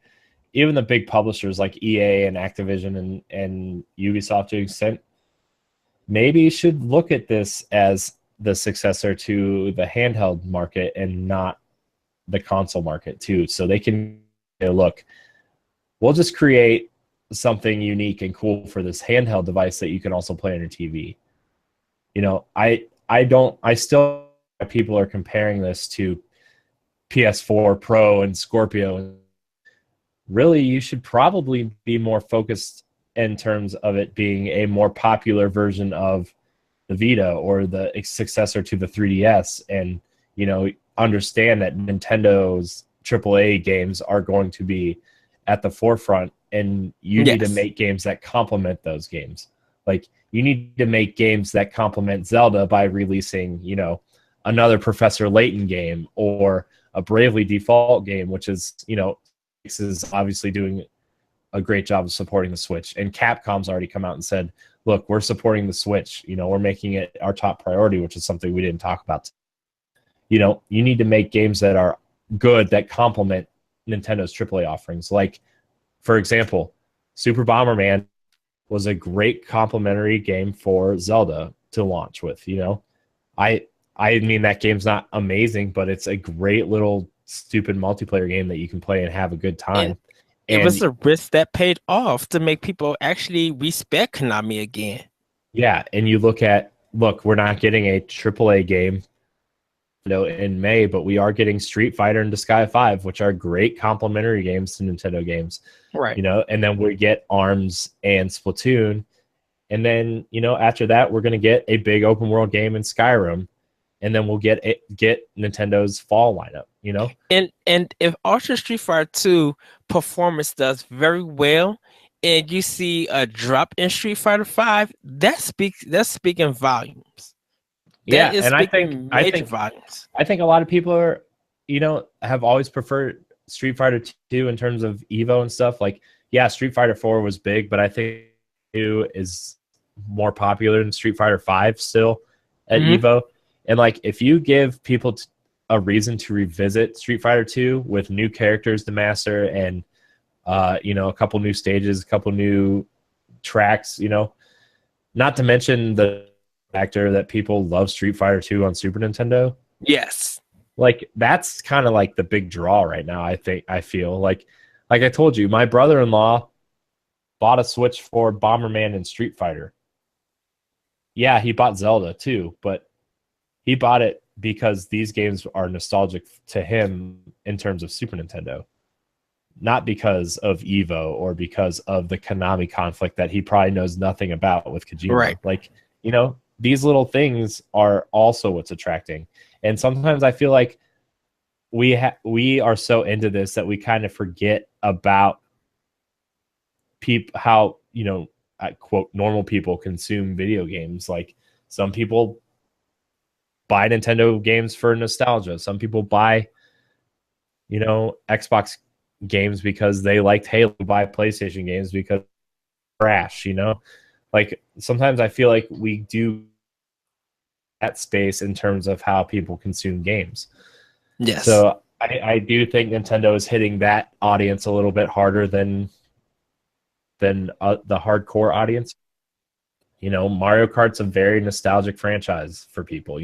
even the big publishers like EA and Activision and Ubisoft to an extent, maybe should look at this as the successor to the handheld market and not the console market too. So they can look, we'll just create something unique and cool for this handheld device that you can also play on your TV. I still, people are comparing this to PS4 Pro and Scorpio. Really, you should probably be more focused in terms of it being a more popular version of the Vita or the successor to the 3DS, and understand that Nintendo's AAA games are going to be at the forefront, and you need to make games that complement those games. Like, you need to make games that complement Zelda by releasing, another Professor Layton game or a Bravely Default game, which is, is obviously doing a great job of supporting the Switch. And Capcom's already come out and said, look, we're supporting the Switch. We're making it our top priority, which is something we didn't talk about. You need to make games that are good, that complement Nintendo's AAA offerings. Like, for example, Super Bomberman was a great complementary game for Zelda to launch with. I mean, that game's not amazing, but it's a great little stupid multiplayer game that you can play and have a good time. And it was a risk that paid off to make people actually respect Konami again. Yeah, and you look, we're not getting a AAA game in May, but we are getting Street Fighter and Disgaea 5, which are great complementary games to Nintendo games. Right. And then we get ARMS and Splatoon. And then, after that, we're going to get a big open world game in Skyrim. And then we'll get Nintendo's fall lineup, And if Ultra Street Fighter 2 performance does very well, and you see a drop in Street Fighter 5, that's speaking volumes. Yeah, and I think volumes. I think a lot of people are, have always preferred Street Fighter 2 in terms of Evo and stuff. Like, yeah, Street Fighter 4 was big, but I think 2 is more popular than Street Fighter 5 still at Evo. And like, if you give people a reason to revisit Street Fighter 2 with new characters to master and a couple new stages, a couple new tracks, not to mention the factor that people love Street Fighter 2 on Super Nintendo. Yes. Like, that's kind of like the big draw right now. I feel like I told you, my brother-in-law bought a Switch for Bomberman and Street Fighter. Yeah, he bought Zelda too, but he bought it because these games are nostalgic to him in terms of Super Nintendo, not because of Evo or because of the Konami conflict that he probably knows nothing about with Kojima. Right. Like, these little things are also what's attracting. And sometimes I feel like we are so into this that we kind of forget about how, I quote, normal people consume video games. Like, some people buy Nintendo games for nostalgia. Some people buy, Xbox games because they liked Halo, buy PlayStation games because trash, Like, sometimes I feel like we do that space in terms of how people consume games. Yes. So I do think Nintendo is hitting that audience a little bit harder than the hardcore audience. Mario Kart's a very nostalgic franchise for people.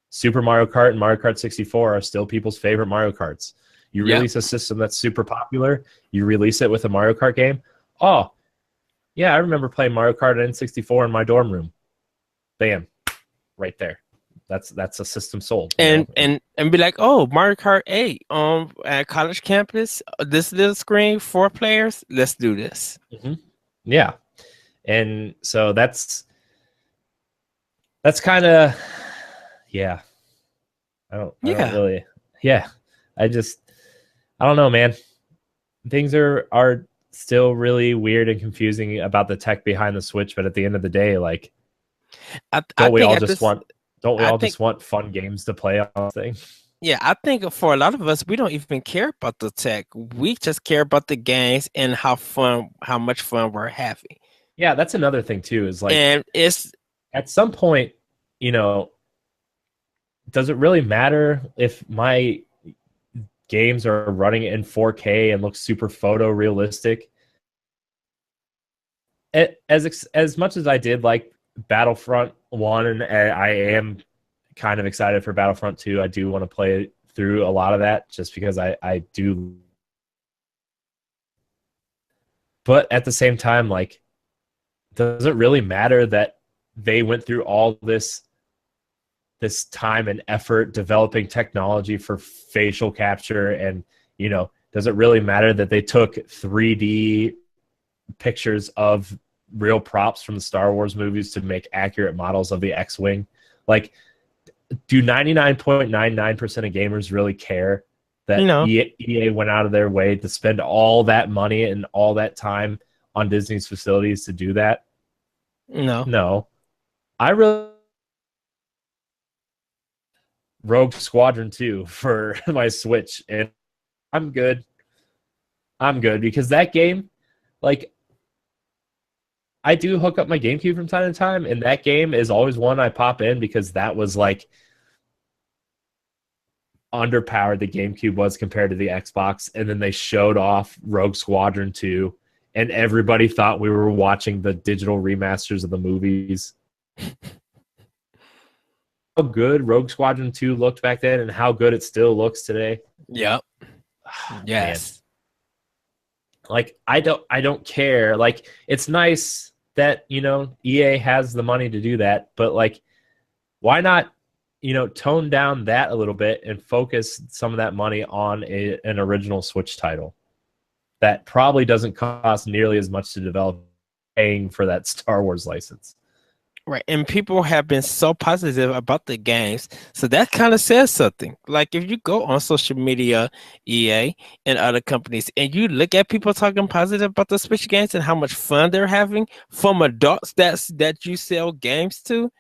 Super Mario Kart and Mario Kart 64 are still people's favorite Mario Karts. You release a system that's super popular, you release it with a Mario Kart game. Oh, yeah, I remember playing Mario Kart N64 in my dorm room. Bam, right there. That's a system sold. And be like, oh, Mario Kart 8 at college campus, this little screen, 4 players, let's do this. Mm-hmm. Yeah. And so that's kind of, yeah. I don't Yeah. really, yeah. I just, I don't know, man. Things are still really weird and confusing about the tech behind the Switch, but at the end of the day, like, I don't we think all at just this want, don't we I all think just want fun games to play on this thing? yeah, I think for a lot of us we don't even care about the tech. We just care about the games and how much fun we're having. Yeah, that's another thing too, is like And it's at some point, you know, does it really matter if my games are running in 4K and look super photorealistic? As much as I did like Battlefront 1, and I am kind of excited for Battlefront 2, I do want to play through a lot of that just because I do. But at the same time, like, does it really matter that they went through all this time and effort developing technology for facial capture? And does it really matter that they took 3D pictures of real props from the Star Wars movies to make accurate models of the X-wing? Like, do 99.99% of gamers really care you that know, EA went out of their way to spend all that money and all that time on Disney's facilities to do that? no, No. I really Rogue Squadron 2 for my Switch, and I'm good. I'm good because that game, like, I do hook up my GameCube from time to time, and that game is always one I pop in because that was like underpowered the GameCube was compared to the Xbox. And then they showed off Rogue Squadron 2, and everybody thought we were watching the digital remasters of the movies. How good Rogue Squadron 2 looked back then and how good it still looks today. yep, Man, yes, like I don't care. Like, it's nice that, EA has the money to do that, but like, why not, tone down that a little bit and focus some of that money on an original Switch title that probably doesn't cost nearly as much to develop, paying for that Star Wars license. right. And people have been so positive about the games, so that kind of says something. Like if you go on social media, EA and other companies, and you look at people talking positive about the Switch games and how much fun they're having from adults that you sell games to,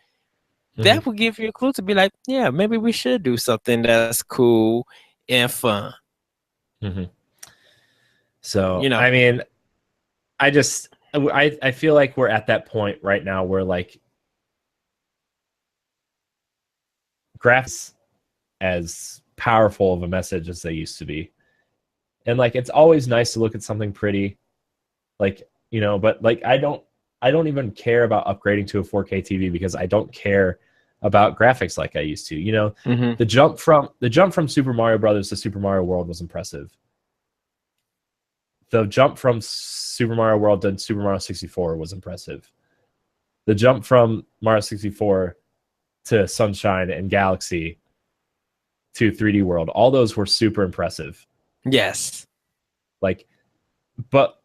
Mm-hmm. that will give you a clue to be like, yeah, maybe we should do something that's cool and fun. Mm-hmm. So, You know, I mean, I feel like we're at that point right now where like graphics as powerful of a message as they used to be. And like, it's always nice to look at something pretty, like, but like, I don't even care about upgrading to a 4K TV because I don't care about graphics like I used to. hmm The jump from Super Mario Brothers to Super Mario World was impressive. The jump from Super Mario World to Super Mario 64 was impressive. The jump from Mario 64 to Sunshine and Galaxy to 3D World, all those were super impressive. yes, Like, but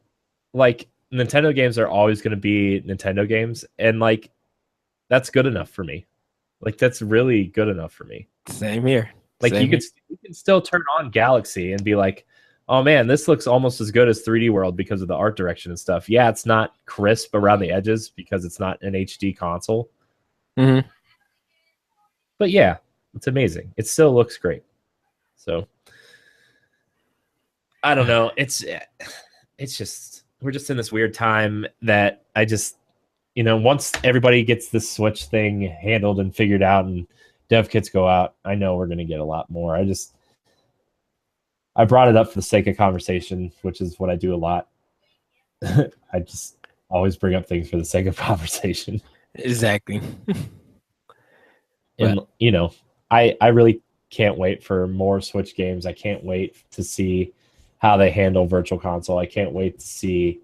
like, Nintendo games are always going to be Nintendo games, and like, that's good enough for me. Like, that's really good enough for me. same here, Like, same here. you can still turn on Galaxy and be like, oh man, this looks almost as good as 3D World because of the art direction and stuff. Yeah, it's not crisp around the edges because it's not an HD console, hmm but yeah, it's amazing. It still looks great. So I don't know. It's just, we're just in this weird time that I just, once everybody gets this Switch thing handled and figured out and dev kits go out, I know we're going to get a lot more. I brought it up for the sake of conversation, which is what I do a lot. I just always bring up things for the sake of conversation. Exactly. But And, I really can't wait for more Switch games. I can't wait to see how they handle Virtual Console. I can't wait to see,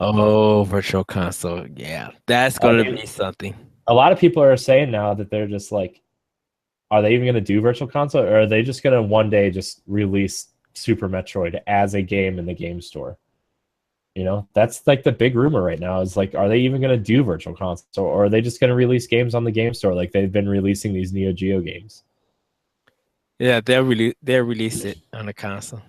oh, Virtual Console, yeah, that's I gonna mean, be something. a lot of people are saying now that they're just like, are they even going to do Virtual Console, or are they just going to one day just release Super Metroid as a game in the game store? You know, that's like the big rumor right now is like, are they even going to do virtual console, or are they just going to release games on the game store like they've been releasing these Neo Geo games? Yeah, they'll release it on the console.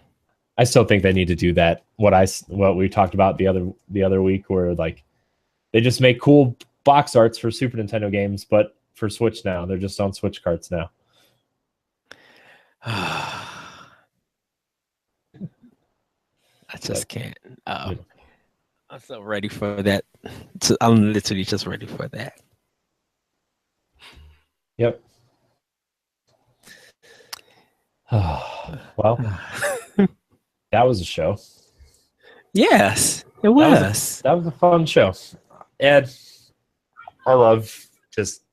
I still think they need to do that. What we talked about the other week, where like they just make cool box arts for Super Nintendo games, but for Switch now, they're just on Switch carts now. I just can't. I'm so ready for that. I'm literally just ready for that. Yep. Well, that was a show. Yes, it was. That was a fun show. Ed, I love just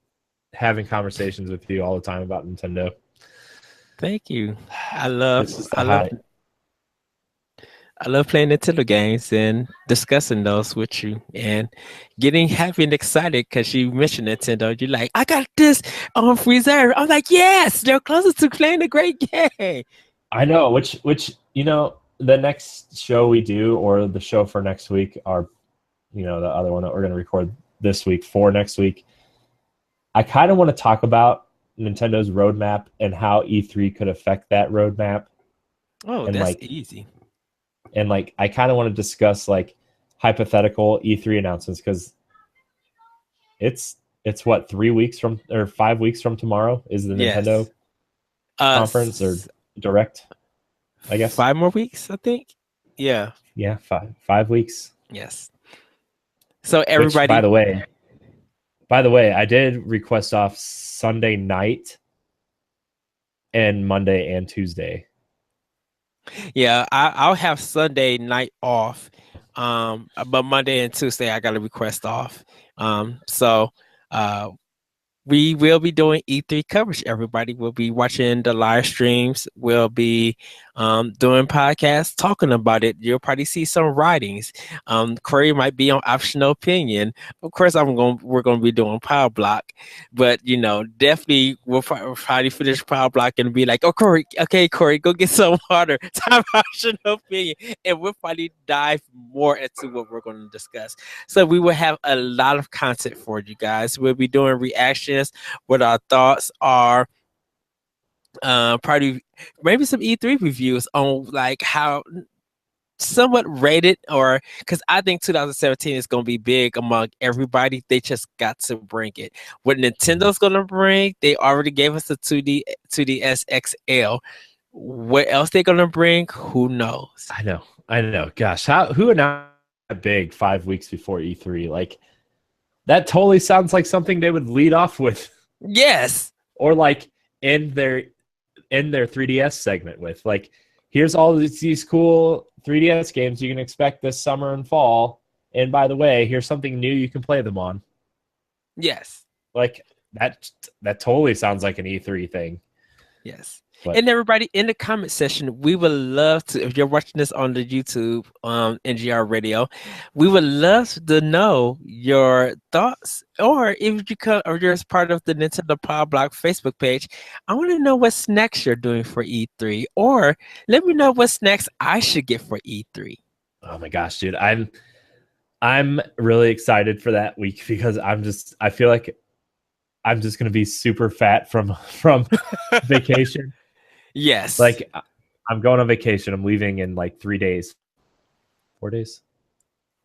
having conversations with you all the time about Nintendo. Thank you. I love playing Nintendo games and discussing those with you and getting happy and excited because you mentioned Nintendo. You're like, I got this on reserve. I'm like, yes, they're closer to playing a great game. I know, which the next show we do, or the show for next week, are the other one that we're going to record this week for next week. I kind of want to talk about Nintendo's roadmap and how E3 could affect that roadmap. Oh, and that's easy. And like, I kind of want to discuss like hypothetical E3 announcements, because it's what, 5 weeks from tomorrow is the Nintendo conference or direct, I guess. 5 more weeks, I think. Yeah. Yeah, 5 weeks. Yes. So everybody. Which, by the way, I did request off Sunday night and Monday and Tuesday. Yeah, I'll have Sunday night off, but Monday and Tuesday I got a request off. So we will be doing E3 coverage. Everybody will be watching the live streams. We'll be doing podcasts talking about it. You'll probably see some writings. Corey might be on optional opinion. Of course, we're gonna be doing Power Block, but definitely we'll probably finish Power Block and be like, oh Corey, go get some water. Time optional opinion, and we'll probably dive more into what we're going to discuss. So we will have a lot of content for you guys. We'll be doing reactions, what our thoughts are, probably maybe some E3 reviews on like how somewhat rated, or because I think 2017 is going to be big among everybody. They just got to bring it. What Nintendo's going to bring, they already gave us the 2DS XL. What else they're going to bring, who knows? I know. Gosh, who announced that big 5 weeks before E3? Like, that totally sounds like something they would lead off with. Yes. Or like end their 3DS segment with, like, here's all these cool 3DS games you can expect this summer and fall. And by the way, here's something new you can play them on. Yes. Like, that totally sounds like an E3 thing. Yes. But, and everybody in the comment section, we would love to, if you're watching this on the YouTube, NGR Radio, we would love to know your thoughts, or if you come, or you're part of the Nintendo Power Block Facebook page, I want to know what snacks you're doing for E3, or let me know what snacks I should get for E3. Oh my gosh, dude. I'm really excited for that week, because I feel like I'm just going to be super fat from vacation. Yes. Like, I'm going on vacation. I'm leaving in like 3 days. 4 days?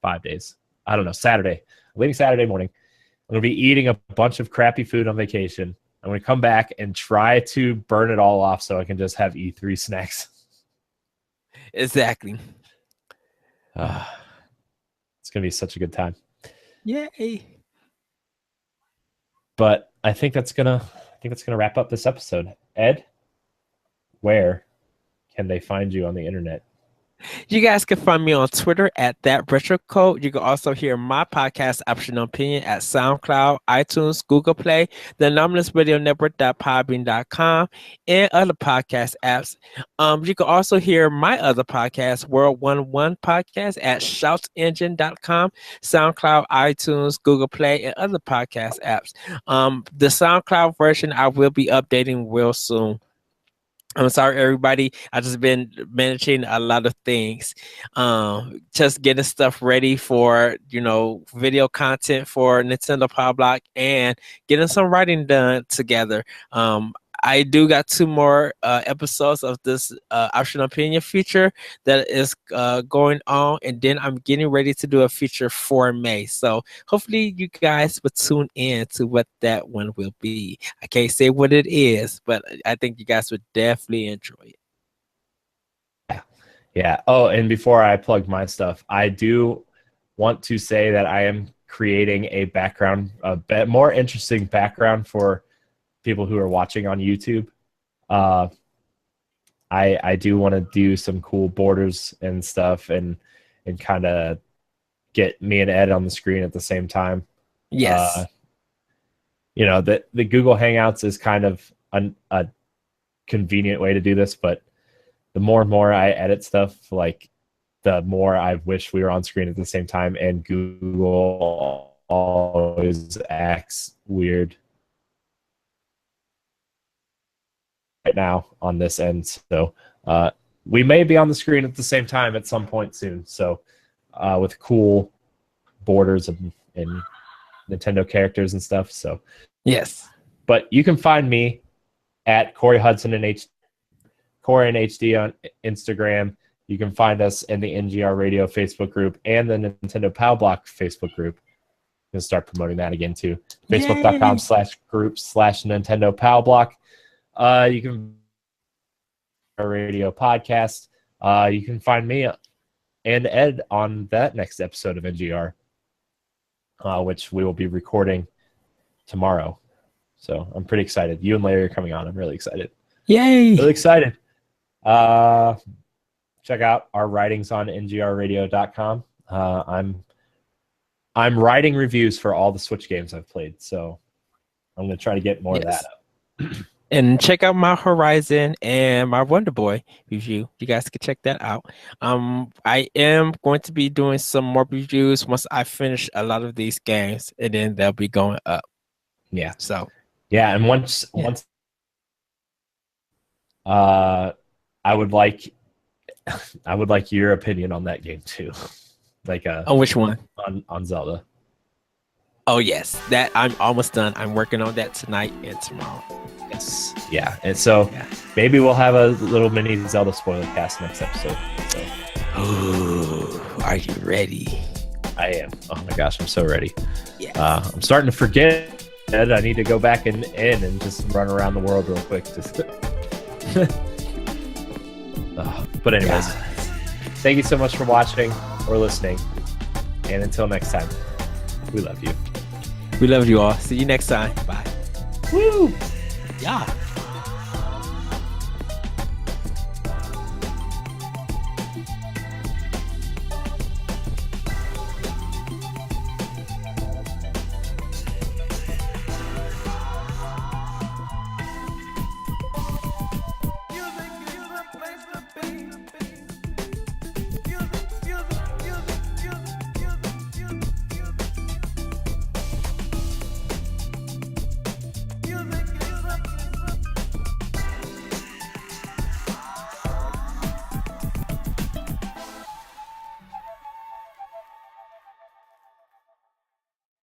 5 days. I don't know. Saturday. I'm leaving Saturday morning. I'm going to be eating a bunch of crappy food on vacation. I'm going to come back and try to burn it all off so I can just have E3 snacks. Exactly. It's going to be such a good time. Yay. But I think that's going to wrap up this episode. Ed, where can they find you on the internet? You guys can find me on Twitter at ThatRetroCode. You can also hear my podcast, Optional Opinion, at SoundCloud, iTunes, Google Play, the Anomalous Radio Network.podbean.com, and other podcast apps. You can also hear my other podcast, World 101 Podcast, at ShoutEngine.com, SoundCloud, iTunes, Google Play, and other podcast apps. The SoundCloud version I will be updating real soon. I'm sorry, everybody. I just been managing a lot of things. Just getting stuff ready for, video content for Nintendo Power Block and getting some writing done together. I do got 2 more episodes of this optional opinion feature that is going on, and then I'm getting ready to do a feature for May. So hopefully you guys will tune in to what that one will be. I can't say what it is, but I think you guys would definitely enjoy it. Yeah. Oh, and before I plug my stuff, I do want to say that I am creating a background, a bit more interesting background for people who are watching on YouTube. I do want to do some cool borders and stuff, and kind of get me and Ed on the screen at the same time. Yes. The Google Hangouts is kind of a convenient way to do this, but the more and more I edit stuff, like the more I wish we were on screen at the same time, and Google always acts weird right now on this end. So we may be on the screen at the same time at some point soon. So with cool borders and Nintendo characters and stuff. So yes. But you can find me at Corey Hudson and Corey and HD on Instagram. You can find us in the NGR Radio Facebook group and the Nintendo Power Block Facebook group. I'm going to start promoting that again too. Facebook.com/group/Nintendo Power Block. You can our radio podcast. You can find me and Ed on that next episode of NGR, which we will be recording tomorrow. So I'm pretty excited. You and Larry are coming on. I'm really excited. Yay! Really excited. Check out our writings on ngrradio.com. I'm writing reviews for all the Switch games I've played, so I'm going to try to get more of that up. And check out my Horizon and my Wonder Boy review. You guys can check that out. I am going to be doing some more reviews once I finish a lot of these games, and then they'll be going up. Yeah. So. Yeah, and once I would like your opinion on that game too. Like on which one? On Zelda. Oh yes, that I'm almost done. I'm working on that tonight and tomorrow. Yes. Yeah. And so maybe we'll have a little mini Zelda spoiler cast next episode. So. Ooh, are you ready? I am. Oh my gosh, I'm so ready. Yes. I'm starting to forget that I need to go back in and just run around the world real quick. But anyways, thank you so much for watching or listening. And until next time, we love you. We love you all. See you next time. Bye. Woo! Yeah.